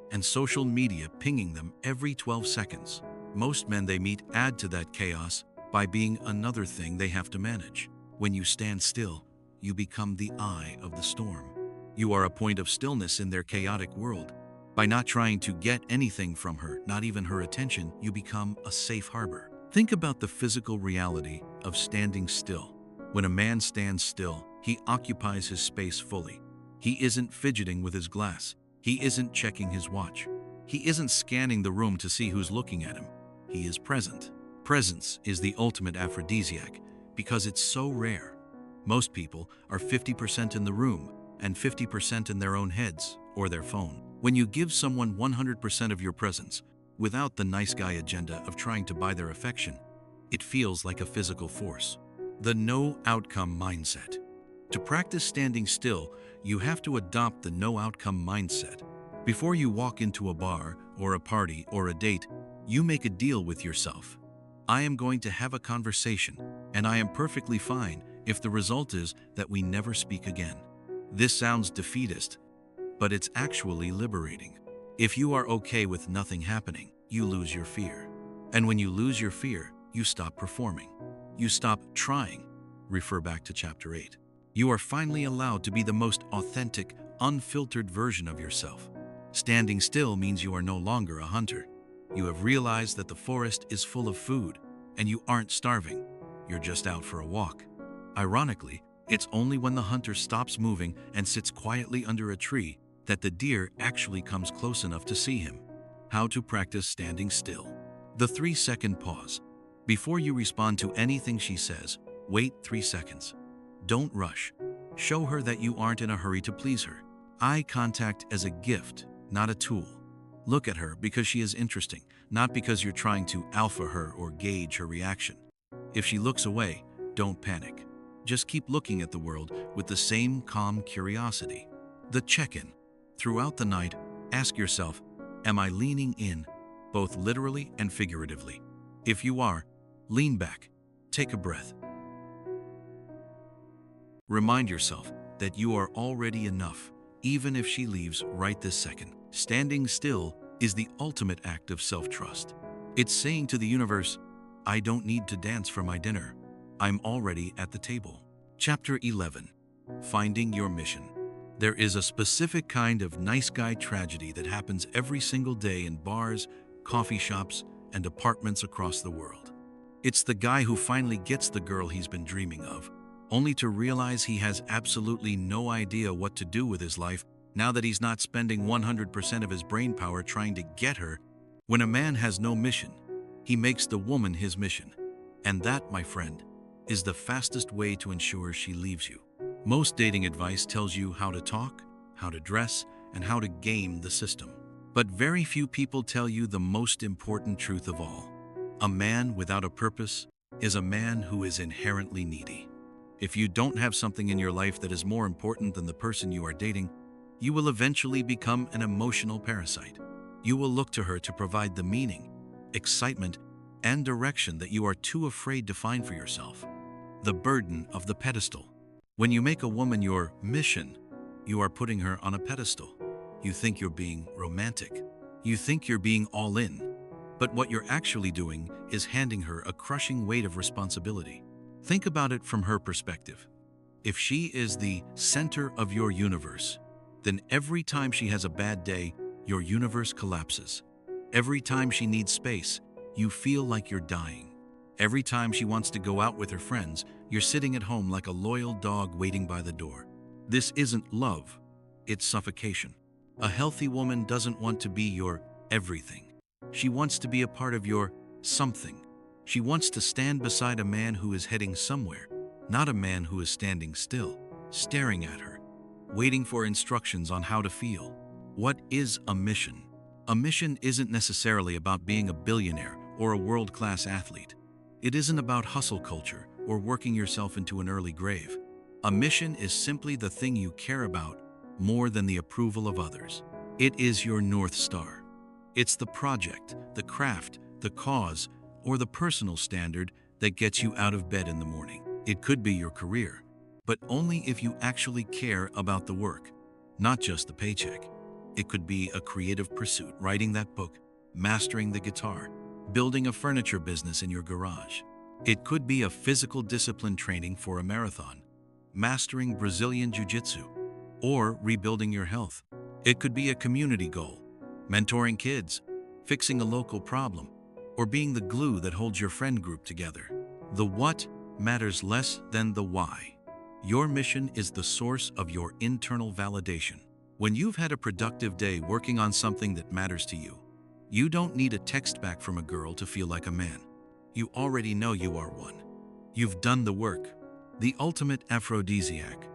A: and social media pinging them every 12 seconds. Most men they meet add to that chaos by being another thing they have to manage. When you stand still, you become the eye of the storm. You are a point of stillness in their chaotic world. By not trying to get anything from her, not even her attention, you become a safe harbor. Think about the physical reality of standing still. When a man stands still, he occupies his space fully. He isn't fidgeting with his glass. He isn't checking his watch. He isn't scanning the room to see who's looking at him. He is present. Presence is the ultimate aphrodisiac because it's so rare. Most people are 50% in the room and 50% in their own heads or their phone. When you give someone 100% of your presence, without the nice guy agenda of trying to buy their affection, it feels like a physical force. The no-outcome mindset. To practice standing still, you have to adopt the no-outcome mindset. Before you walk into a bar or a party or a date, you make a deal with yourself. I am going to have a conversation, and I am perfectly fine if the result is that we never speak again. This sounds defeatist, but it's actually liberating. If you are okay with nothing happening, you lose your fear. And when you lose your fear, you stop performing. You stop trying. Refer back to Chapter 8. You are finally allowed to be the most authentic, unfiltered version of yourself. Standing still means you are no longer a hunter. You have realized that the forest is full of food, and you aren't starving. You're just out for a walk. Ironically, it's only when the hunter stops moving and sits quietly under a tree that the deer actually comes close enough to see him. How to practice standing still. The 3-second pause. Before you respond to anything she says, wait 3 seconds. Don't rush. Show her that you aren't in a hurry to please her. Eye contact as a gift, not a tool. Look at her because she is interesting, not because you're trying to alpha her or gauge her reaction. If she looks away, don't panic. Just keep looking at the world with the same calm curiosity. The check-in. Throughout the night, ask yourself, am I leaning in, both literally and figuratively? If you are, lean back, take a breath. Remind yourself that you are already enough, even if she leaves right this second. Standing still is the ultimate act of self-trust. It's saying to the universe, I don't need to dance for my dinner. I'm already at the table. Chapter 11. Finding your mission. There is a specific kind of nice guy tragedy that happens every single day in bars, coffee shops, and apartments across the world. It's the guy who finally gets the girl he's been dreaming of, only to realize he has absolutely no idea what to do with his life now that he's not spending 100% of his brainpower trying to get her. When a man has no mission, he makes the woman his mission. And that, my friend, is the fastest way to ensure she leaves you. Most dating advice tells you how to talk, how to dress, and how to game the system. But very few people tell you the most important truth of all. A man without a purpose is a man who is inherently needy. If you don't have something in your life that is more important than the person you are dating, you will eventually become an emotional parasite. You will look to her to provide the meaning, excitement, and direction that you are too afraid to find for yourself. The burden of the pedestal. When you make a woman your mission, you are putting her on a pedestal. You think you're being romantic. You think you're being all in. But what you're actually doing is handing her a crushing weight of responsibility. Think about it from her perspective. If she is the center of your universe, then every time she has a bad day, your universe collapses. Every time she needs space, you feel like you're dying. Every time she wants to go out with her friends, you're sitting at home like a loyal dog waiting by the door. This isn't love, it's suffocation. A healthy woman doesn't want to be your everything. She wants to be a part of your something. She wants to stand beside a man who is heading somewhere, not a man who is standing still, staring at her, waiting for instructions on how to feel. What is a mission? A mission isn't necessarily about being a billionaire or a world-class athlete. It isn't about hustle culture or working yourself into an early grave. A mission is simply the thing you care about more than the approval of others. It is your North Star. It's the project, the craft, the cause, or the personal standard that gets you out of bed in the morning. It could be your career, but only if you actually care about the work, not just the paycheck. It could be a creative pursuit, writing that book, mastering the guitar, building a furniture business in your garage. It could be a physical discipline training for a marathon, mastering Brazilian Jiu-Jitsu, or rebuilding your health. It could be a community goal, mentoring kids, fixing a local problem, or being the glue that holds your friend group together. The what matters less than the why. Your mission is the source of your internal validation. When you've had a productive day working on something that matters to you, you don't need a text back from a girl to feel like a man. You already know you are one. You've done the work. The ultimate aphrodisiac.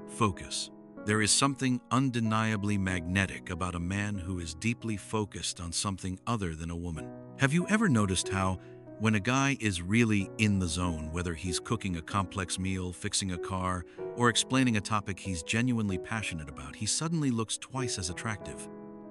A: Focus. There is something undeniably magnetic about a man who is deeply focused on something other than a woman. Have you ever noticed how, when a guy is really in the zone, whether he's cooking a complex meal, fixing a car, or explaining a topic he's genuinely passionate about, he suddenly looks twice as attractive?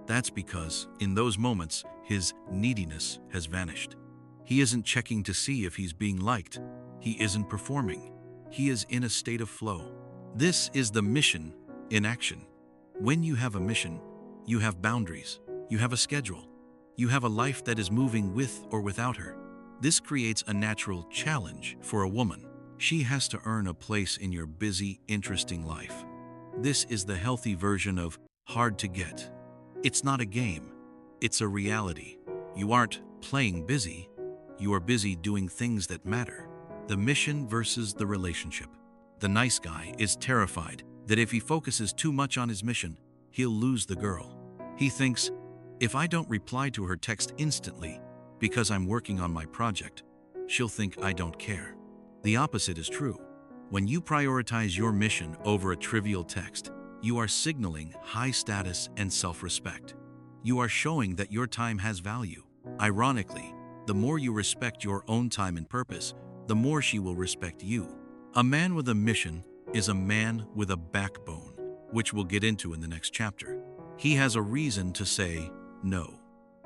A: That's because, in those moments, his neediness has vanished. He isn't checking to see if he's being liked. He isn't performing. He is in a state of flow. This is the mission in action. When you have a mission, you have boundaries. You have a schedule. You have a life that is moving with or without her. This creates a natural challenge for a woman. She has to earn a place in your busy, interesting life. This is the healthy version of hard to get. It's not a game. It's a reality. You aren't playing busy. You are busy doing things that matter. The mission versus the relationship. The nice guy is terrified that if he focuses too much on his mission, he'll lose the girl. He thinks, if I don't reply to her text instantly because I'm working on my project, she'll think I don't care. The opposite is true. When you prioritize your mission over a trivial text, you are signaling high status and self-respect. You are showing that your time has value. Ironically, the more you respect your own time and purpose, the more she will respect you. A man with a mission is a man with a backbone, which we'll get into in the next chapter. He has a reason to say no.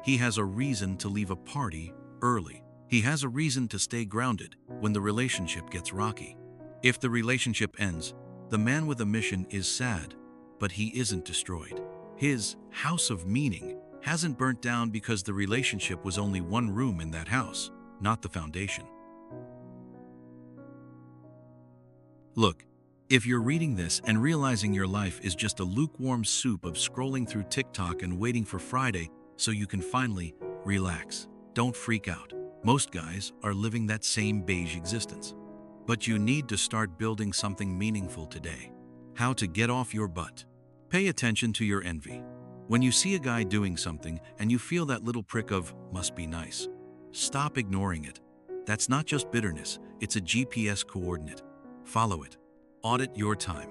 A: He has a reason to leave a party early. He has a reason to stay grounded when the relationship gets rocky. If the relationship ends, the man with a mission is sad, but he isn't destroyed. His house of meaning hasn't burnt down because the relationship was only one room in that house, not the foundation. Look, if you're reading this and realizing your life is just a lukewarm soup of scrolling through TikTok and waiting for Friday so you can finally relax, don't freak out. Most guys are living that same beige existence. But you need to start building something meaningful today. How to get off your butt. Pay attention to your envy. When you see a guy doing something and you feel that little prick of must be nice, stop ignoring it. That's not just bitterness, it's a GPS coordinate. Follow it. Audit your time.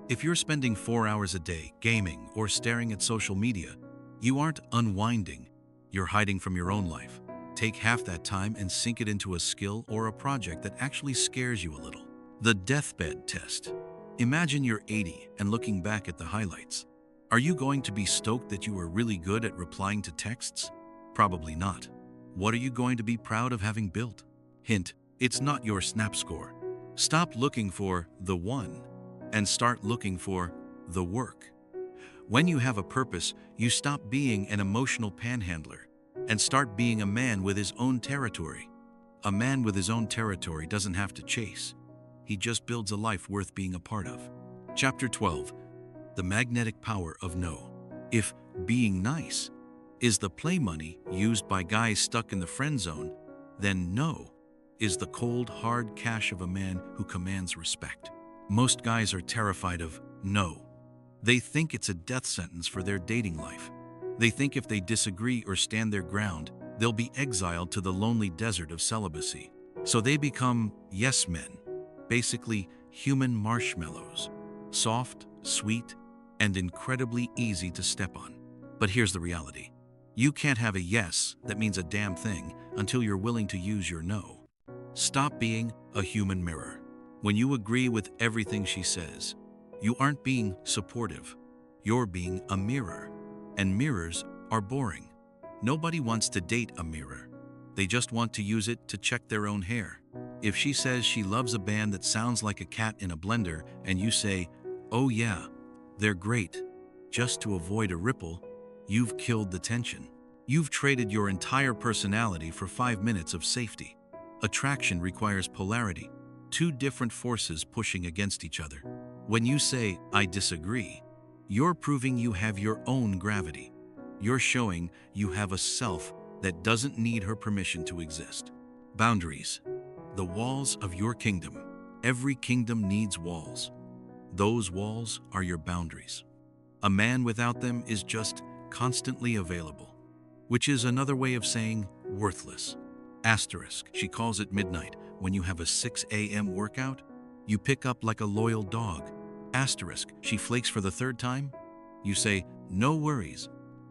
A: If you're spending 4 hours a day gaming or staring at social media, you aren't unwinding, you're hiding from your own life. Take half that time and sink it into a skill or a project that actually scares you a little. The deathbed test. Imagine you're 80 and looking back at the highlights. Are you going to be stoked that you were really good at replying to texts? Probably not. What are you going to be proud of having built? Hint, it's not your snap score. Stop looking for the one and start looking for the work. When you have a purpose, you stop being an emotional panhandler and start being a man with his own territory. A man with his own territory doesn't have to chase. He just builds a life worth being a part of. Chapter 12. The magnetic power of no. If being nice is the play money used by guys stuck in the friend zone, then no is the cold, hard cash of a man who commands respect. Most guys are terrified of no. They think it's a death sentence for their dating life. They think if they disagree or stand their ground, they'll be exiled to the lonely desert of celibacy. So they become yes men, basically human marshmallows, soft, sweet, and incredibly easy to step on. But here's the reality. You can't have a yes that means a damn thing until you're willing to use your no. Stop being a human mirror. When you agree with everything she says, you aren't being supportive. You're being a mirror. And mirrors are boring. Nobody wants to date a mirror. They just want to use it to check their own hair. If she says she loves a band that sounds like a cat in a blender and you say, "Oh yeah, they're great," just to avoid a ripple, you've killed the tension. You've traded your entire personality for 5 minutes of safety. Attraction requires polarity, two different forces pushing against each other. When you say, "I disagree," you're proving you have your own gravity. You're showing you have a self that doesn't need her permission to exist. Boundaries. The walls of your kingdom. Every kingdom needs walls. Those walls are your boundaries. A man without them is just constantly available, which is another way of saying worthless. Asterisk. She calls it midnight when you have a 6 a.m. workout. You pick up like a loyal dog. Asterisk. She flakes for the third time. You say, "No worries."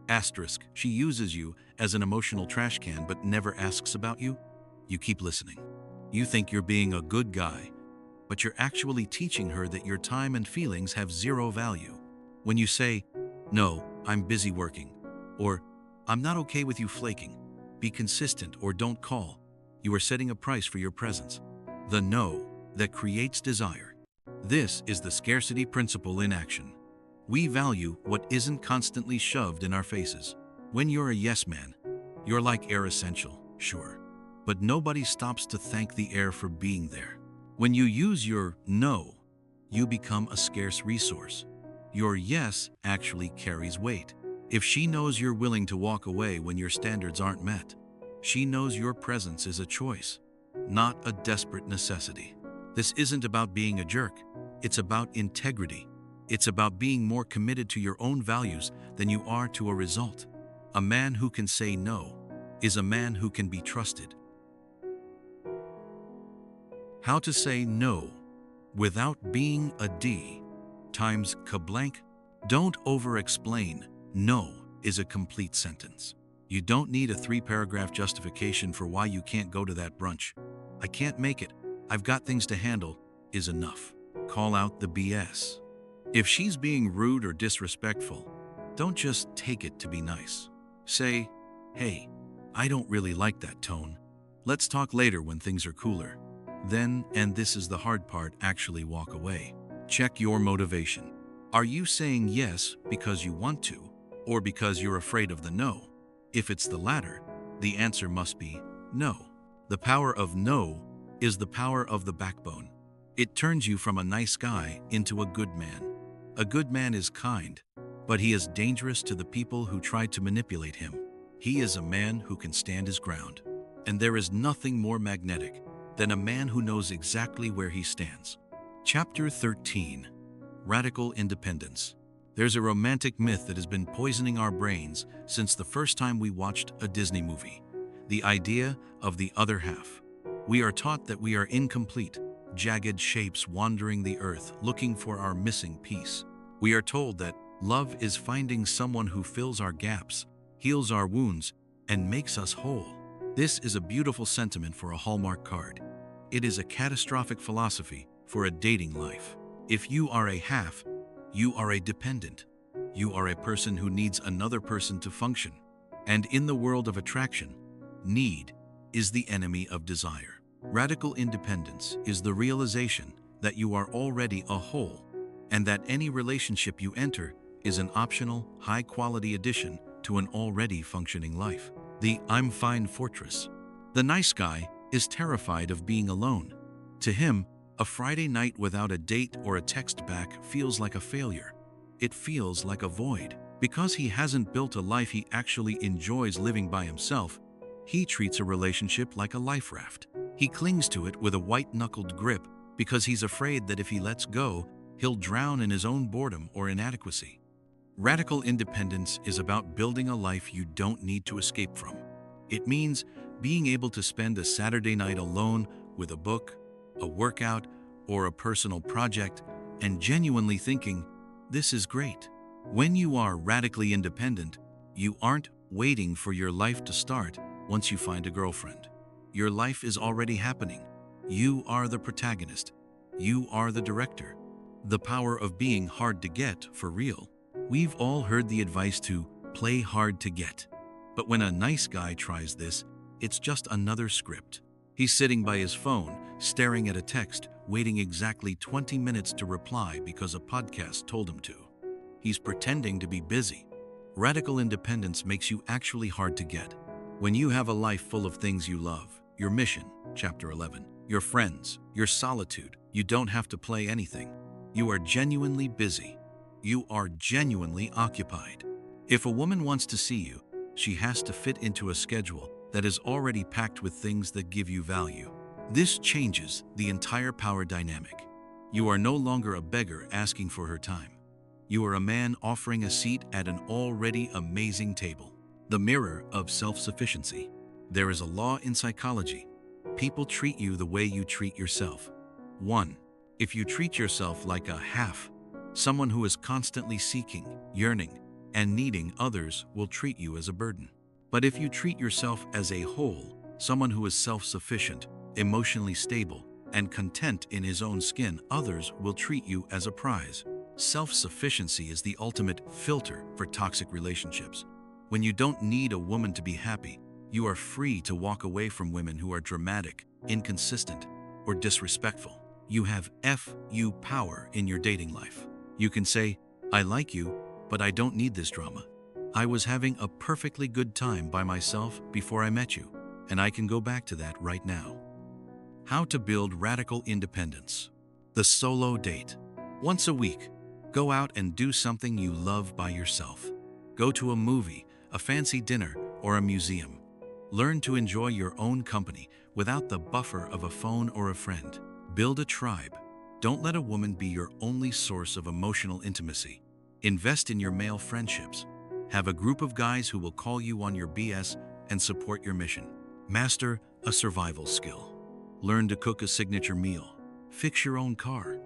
A: Asterisk. She uses you as an emotional trash can but never asks about you. You keep listening. You think you're being a good guy, but you're actually teaching her that your time and feelings have zero value. When you say, "No, I'm busy working," or "I'm not okay with you flaking," be consistent or don't call. You are setting a price for your presence. The no that creates desire. This is the scarcity principle in action. We value what isn't constantly shoved in our faces. When you're a yes man, you're like air essential, sure. But nobody stops to thank the air for being there. When you use your no, you become a scarce resource. Your yes actually carries weight. If she knows you're willing to walk away when your standards aren't met, she knows your presence is a choice, not a desperate necessity. This isn't about being a jerk. It's about integrity. It's about being more committed to your own values than you are to a result. A man who can say no is a man who can be trusted. How to say no without being a D times kablank. Don't over-explain. No is a complete sentence. You don't need a 3-paragraph justification for why you can't go to that brunch. I can't make it. "I've got things to handle" is enough. Call out the BS. If she's being rude or disrespectful, don't just take it to be nice. Say, "Hey, I don't really like that tone. Let's talk later when things are cooler." Then, and this is the hard part, actually walk away. Check your motivation. Are you saying yes because you want to, or because you're afraid of the no? If it's the latter, the answer must be no. The power of no is the power of the backbone. It turns you from a nice guy into a good man. A good man is kind, but he is dangerous to the people who try to manipulate him. He is a man who can stand his ground. And there is nothing more magnetic than a man who knows exactly where he stands. Chapter 13. Radical Independence. There's a romantic myth that has been poisoning our brains since the first time we watched a Disney movie. The idea of the other half. We are taught that we are incomplete, jagged shapes wandering the earth looking for our missing piece. We are told that love is finding someone who fills our gaps, heals our wounds, and makes us whole. This is a beautiful sentiment for a Hallmark card. It is a catastrophic philosophy for a dating life. If you are a half, you are a dependent. You are a person who needs another person to function. And in the world of attraction, need is the enemy of desire. Radical independence is the realization that you are already a whole, and that any relationship you enter is an optional, high-quality addition to an already functioning life. The "I'm fine" fortress. The nice guy is terrified of being alone. To him, a Friday night without a date or a text back feels like a failure. It feels like a void. Because he hasn't built a life he actually enjoys living by himself, he treats a relationship like a life raft. He clings to it with a white-knuckled grip because he's afraid that if he lets go, he'll drown in his own boredom or inadequacy. Radical independence is about building a life you don't need to escape from. It means being able to spend a Saturday night alone with a book, a workout, or a personal project and genuinely thinking, "This is great." When you are radically independent, you aren't waiting for your life to start once you find a girlfriend. Your life is already happening. You are the protagonist. You are the director. The power of being hard to get for real. We've all heard the advice to play hard to get. But when a nice guy tries this, it's just another script. He's sitting by his phone, staring at a text, waiting exactly 20 minutes to reply because a podcast told him to. He's pretending to be busy. Radical independence makes you actually hard to get. When you have a life full of things you love, your mission, Chapter 11, your friends, your solitude, you don't have to play anything. You are genuinely busy. You are genuinely occupied. If a woman wants to see you, she has to fit into a schedule that is already packed with things that give you value. This changes the entire power dynamic. You are no longer a beggar asking for her time. You are a man offering a seat at an already amazing table. The mirror of self-sufficiency. There is a law in psychology. People treat you the way you treat yourself. 1. If you treat yourself like a half, someone who is constantly seeking, yearning, and needing, others will treat you as a burden. But if you treat yourself as a whole, someone who is self-sufficient, emotionally stable, and content in his own skin, others will treat you as a prize. Self-sufficiency is the ultimate filter for toxic relationships. When you don't need a woman to be happy, you are free to walk away from women who are dramatic, inconsistent, or disrespectful. You have FU power in your dating life. You can say, "I like you, but I don't need this drama. I was having a perfectly good time by myself before I met you, and I can go back to that right now." How to build radical independence. The solo date. Once a week, go out and do something you love by yourself. Go to a movie, a fancy dinner, or a museum. Learn to enjoy your own company without the buffer of a phone or a friend. Build a tribe. Don't let a woman be your only source of emotional intimacy. Invest in your male friendships. Have a group of guys who will call you on your BS and support your mission. Master a survival skill. Learn to cook a signature meal, fix your own car,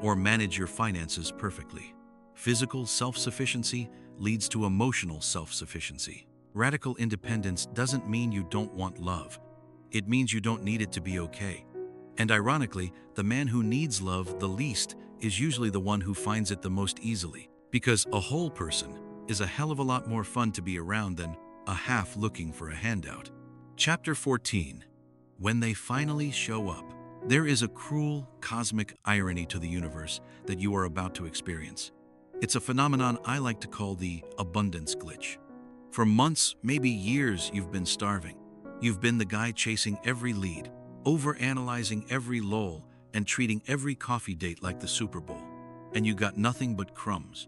A: or manage your finances perfectly. Physical self-sufficiency leads to emotional self-sufficiency. Radical independence doesn't mean you don't want love. It means you don't need it to be okay. And ironically, the man who needs love the least is usually the one who finds it the most easily. Because a whole person is a hell of a lot more fun to be around than a half looking for a handout. Chapter 14. When they finally show up. There is a cruel, cosmic irony to the universe that you are about to experience. It's a phenomenon I like to call the abundance glitch. For months, maybe years, you've been starving. You've been the guy chasing every lead, overanalyzing every lull, and treating every coffee date like the Super Bowl. And you got nothing but crumbs.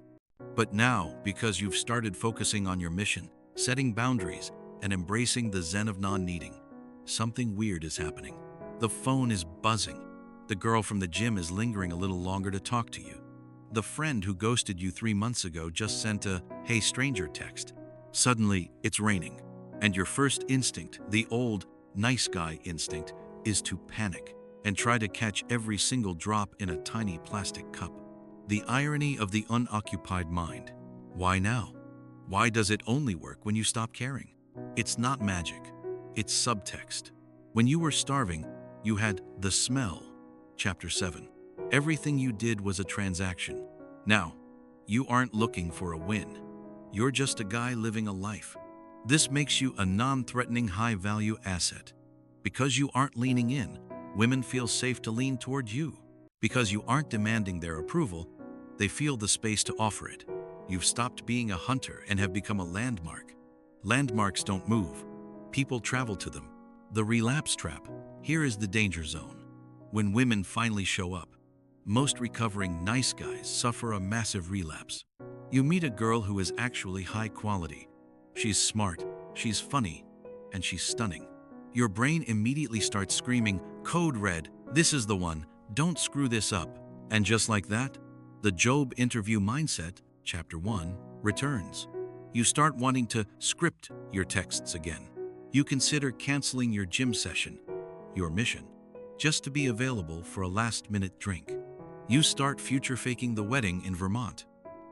A: But now, because you've started focusing on your mission, setting boundaries, and embracing the zen of non-needing, something weird is happening. The phone is buzzing. The girl from the gym is lingering a little longer to talk to you. The friend who ghosted you 3 months ago just sent a "Hey stranger" text. Suddenly, it's raining, and your first instinct, the old, nice guy instinct, is to panic and try to catch every single drop in a tiny plastic cup. The irony of the unoccupied mind. Why now? Why does it only work when you stop caring? It's not magic. It's subtext. When you were starving, you had the smell. Chapter 7. Everything you did was a transaction. Now, you aren't looking for a win. You're just a guy living a life. This makes you a non-threatening high-value asset. Because you aren't leaning in, women feel safe to lean toward you. Because you aren't demanding their approval, they feel the space to offer it. You've stopped being a hunter and have become a landmark. Landmarks don't move. People travel to them. The relapse trap. Here is the danger zone. When women finally show up, most recovering nice guys suffer a massive relapse. You meet a girl who is actually high quality. She's smart, she's funny, and she's stunning. Your brain immediately starts screaming, "Code red, this is the one, don't screw this up." And just like that, the Job interview mindset, Chapter 1, returns. You start wanting to script your texts again. You consider canceling your gym session, your mission, just to be available for a last-minute drink. You start future-faking the wedding in Vermont.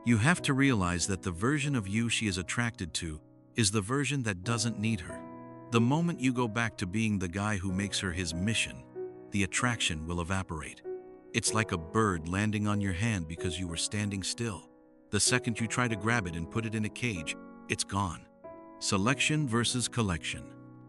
A: You have to realize that the version of you she is attracted to is the version that doesn't need her. The moment you go back to being the guy who makes her his mission, the attraction will evaporate. It's like a bird landing on your hand because you were standing still. The second you try to grab it and put it in a cage, it's gone. Selection versus collection.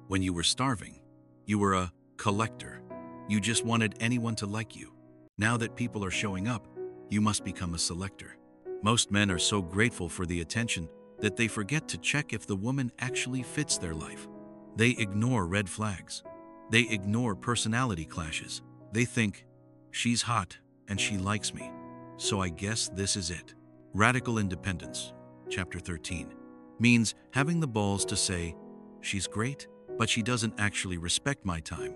A: When you were starving, you were a collector. You just wanted anyone to like you. Now that people are showing up, you must become a selector. Most men are so grateful for the attention that they forget to check if the woman actually fits their life. They ignore red flags. They ignore personality clashes. They think, "She's hot and she likes me, so I guess this is it." Radical independence, Chapter 13, means having the balls to say, "She's great, but she doesn't actually respect my time,"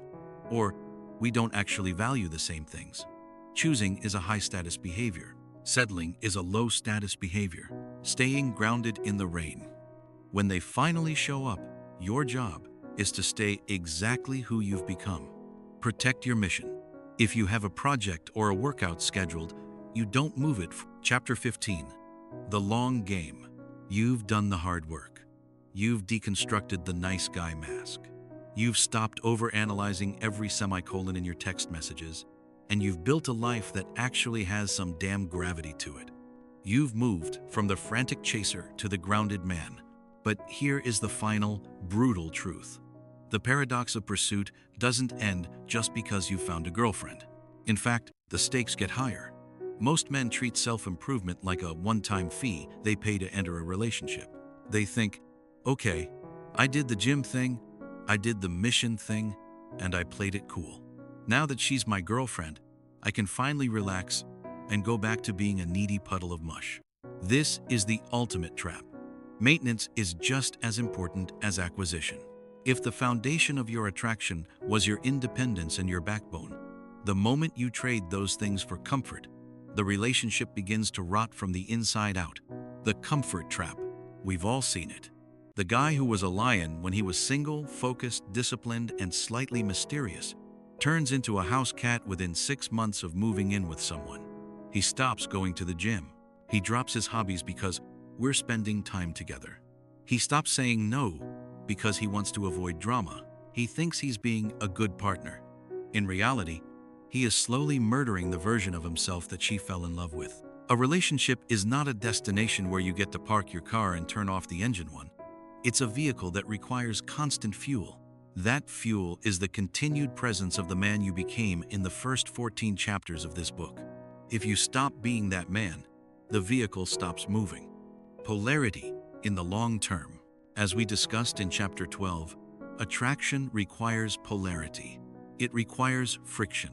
A: or "We don't actually value the same things." Choosing is a high-status behavior. Settling is a low-status behavior. Staying grounded in the rain. When they finally show up, your job is to stay exactly who you've become. Protect your mission. If you have a project or a workout scheduled, you don't move it. Chapter 15. The long game. You've done the hard work. You've deconstructed the nice guy mask. You've stopped overanalyzing every semicolon in your text messages, and you've built a life that actually has some damn gravity to it. You've moved from the frantic chaser to the grounded man. But here is the final, brutal truth. The paradox of pursuit doesn't end just because you found a girlfriend. In fact, the stakes get higher. Most men treat self-improvement like a one-time fee they pay to enter a relationship. They think, "Okay, I did the gym thing, I did the mission thing, and I played it cool. Now that she's my girlfriend, I can finally relax and go back to being a needy puddle of mush." This is the ultimate trap. Maintenance is just as important as acquisition. If the foundation of your attraction was your independence and your backbone, the moment you trade those things for comfort, the relationship begins to rot from the inside out. The comfort trap. We've all seen it. The guy who was a lion when he was single, focused, disciplined, and slightly mysterious turns into a house cat within 6 months of moving in with someone. He stops going to the gym. He drops his hobbies because we're spending time together. He stops saying no because he wants to avoid drama. He thinks he's being a good partner. In reality, he is slowly murdering the version of himself that she fell in love with. A relationship is not a destination where you get to park your car and turn off the engine one. It's a vehicle that requires constant fuel. That fuel is the continued presence of the man you became in the first 14 chapters of this book. If you stop being that man, the vehicle stops moving. Polarity in the long term. As we discussed in chapter 12, attraction requires polarity. It requires friction.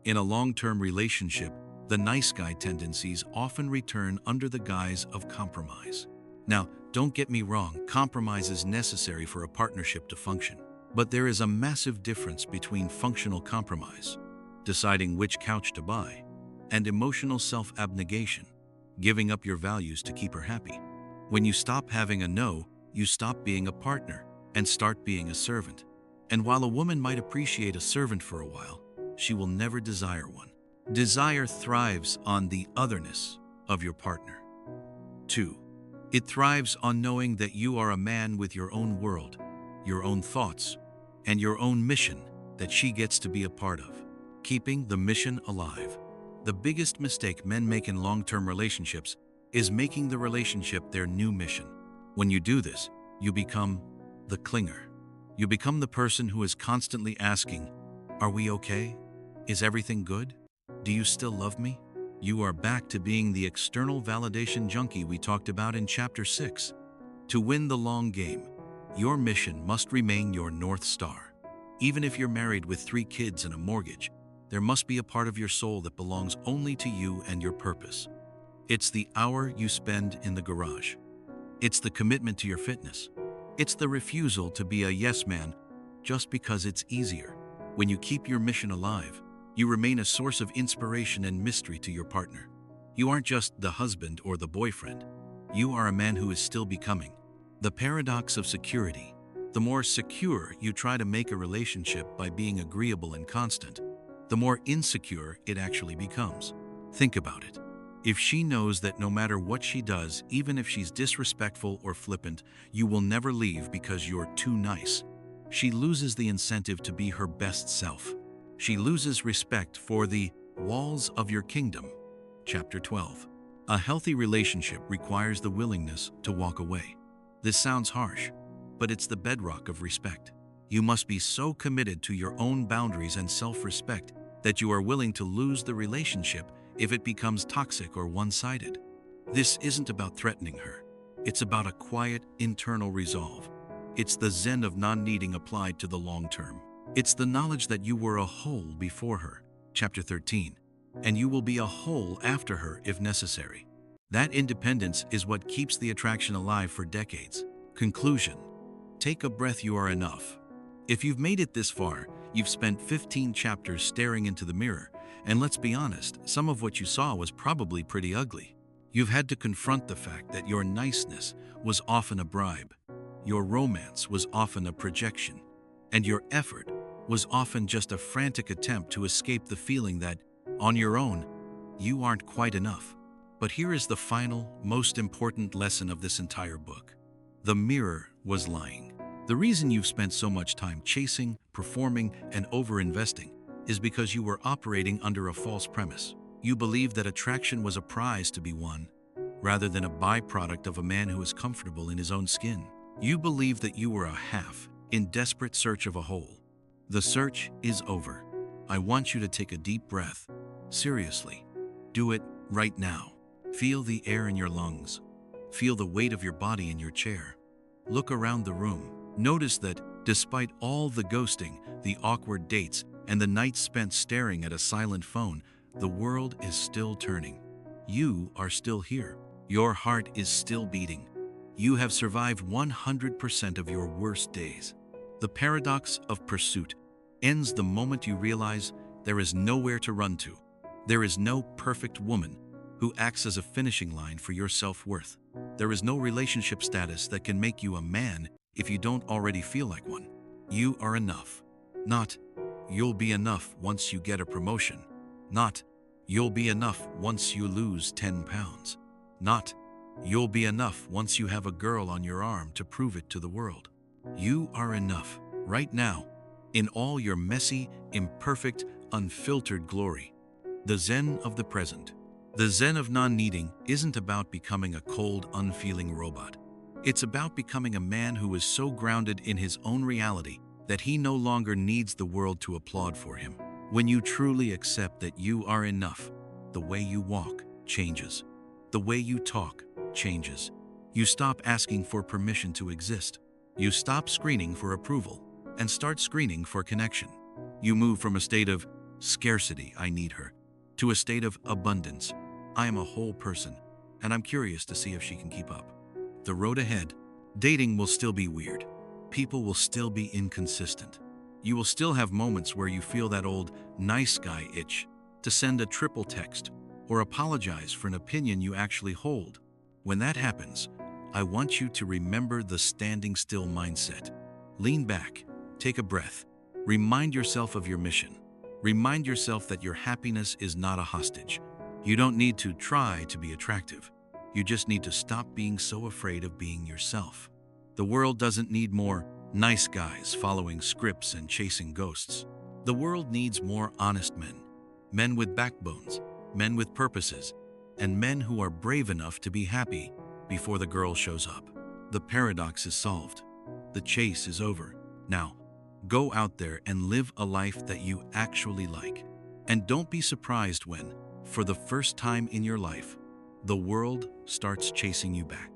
A: In a long-term relationship, the nice guy tendencies often return under the guise of compromise. Now, don't get me wrong, compromise is necessary for a partnership to function. But there is a massive difference between functional compromise, deciding which couch to buy, and emotional self-abnegation, giving up your values to keep her happy. When you stop having a no, you stop being a partner and start being a servant. And while a woman might appreciate a servant for a while, she will never desire one. Desire thrives on the otherness of your partner. 2. It thrives on knowing that you are a man with your own world, your own thoughts, and your own mission that she gets to be a part of. Keeping the mission alive. The biggest mistake men make in long-term relationships is making the relationship their new mission. When you do this, you become the clinger. You become the person who is constantly asking, "Are we okay? Is everything good? Do you still love me?" You are back to being the external validation junkie we talked about in chapter 6. To win the long game, your mission must remain your North Star. Even if you're married with 3 kids and a mortgage, there must be a part of your soul that belongs only to you and your purpose. It's the hour you spend in the garage. It's the commitment to your fitness. It's the refusal to be a yes man just because it's easier. When you keep your mission alive, you remain a source of inspiration and mystery to your partner. You aren't just the husband or the boyfriend. You are a man who is still becoming. The paradox of security. The more secure you try to make a relationship by being agreeable and constant, the more insecure it actually becomes. Think about it. If she knows that no matter what she does, even if she's disrespectful or flippant, you will never leave because you're too nice, she loses the incentive to be her best self. She loses respect for the walls of your kingdom. Chapter 12. A healthy relationship requires the willingness to walk away. This sounds harsh, but it's the bedrock of respect. You must be so committed to your own boundaries and self-respect that you are willing to lose the relationship if it becomes toxic or one-sided. This isn't about threatening her. It's about a quiet, internal resolve. It's the zen of non-needing applied to the long term. It's the knowledge that you were a whole before her, chapter 13, and you will be a whole after her if necessary. That independence is what keeps the attraction alive for decades. Conclusion. Take a breath, you are enough. If you've made it this far, you've spent 15 chapters staring into the mirror, and let's be honest, some of what you saw was probably pretty ugly. You've had to confront the fact that your niceness was often a bribe, your romance was often a projection, and your effort was often just a frantic attempt to escape the feeling that, on your own, you aren't quite enough. But here is the final, most important lesson of this entire book. The mirror was lying. The reason you've spent so much time chasing, performing, and over-investing is because you were operating under a false premise. You believed that attraction was a prize to be won, rather than a byproduct of a man who is comfortable in his own skin. You believed that you were a half, in desperate search of a whole. The search is over. I want you to take a deep breath. Seriously. Do it right now. Feel the air in your lungs. Feel the weight of your body in your chair. Look around the room. Notice that, despite all the ghosting, the awkward dates, and the nights spent staring at a silent phone, the world is still turning. You are still here. Your heart is still beating. You have survived 100% of your worst days. The paradox of pursuit ends the moment you realize there is nowhere to run to. There is no perfect woman who acts as a finishing line for your self-worth. There is no relationship status that can make you a man if you don't already feel like one. You are enough. Not, you'll be enough once you get a promotion. Not, you'll be enough once you lose 10 pounds. Not, you'll be enough once you have a girl on your arm to prove it to the world. You are enough, right now, in all your messy, imperfect, unfiltered glory. The Zen of the present. The Zen of non-needing isn't about becoming a cold, unfeeling robot. It's about becoming a man who is so grounded in his own reality that he no longer needs the world to applaud for him. When you truly accept that you are enough, the way you walk changes. The way you talk changes. You stop asking for permission to exist. You stop screening for approval and start screening for connection. You move from a state of scarcity, I need her, to a state of abundance. I am a whole person, and I'm curious to see if she can keep up. The road ahead. Dating will still be weird. People will still be inconsistent. You will still have moments where you feel that old nice guy itch to send a triple text or apologize for an opinion you actually hold. When that happens, I want you to remember the standing still mindset. Lean back, take a breath, remind yourself of your mission. Remind yourself that your happiness is not a hostage. You don't need to try to be attractive. You just need to stop being so afraid of being yourself. The world doesn't need more nice guys following scripts and chasing ghosts. The world needs more honest men. Men with backbones, men with purposes, and men who are brave enough to be happy before the girl shows up. The paradox is solved. The chase is over. Now, go out there and live a life that you actually like. And don't be surprised when, for the first time in your life, the world starts chasing you back.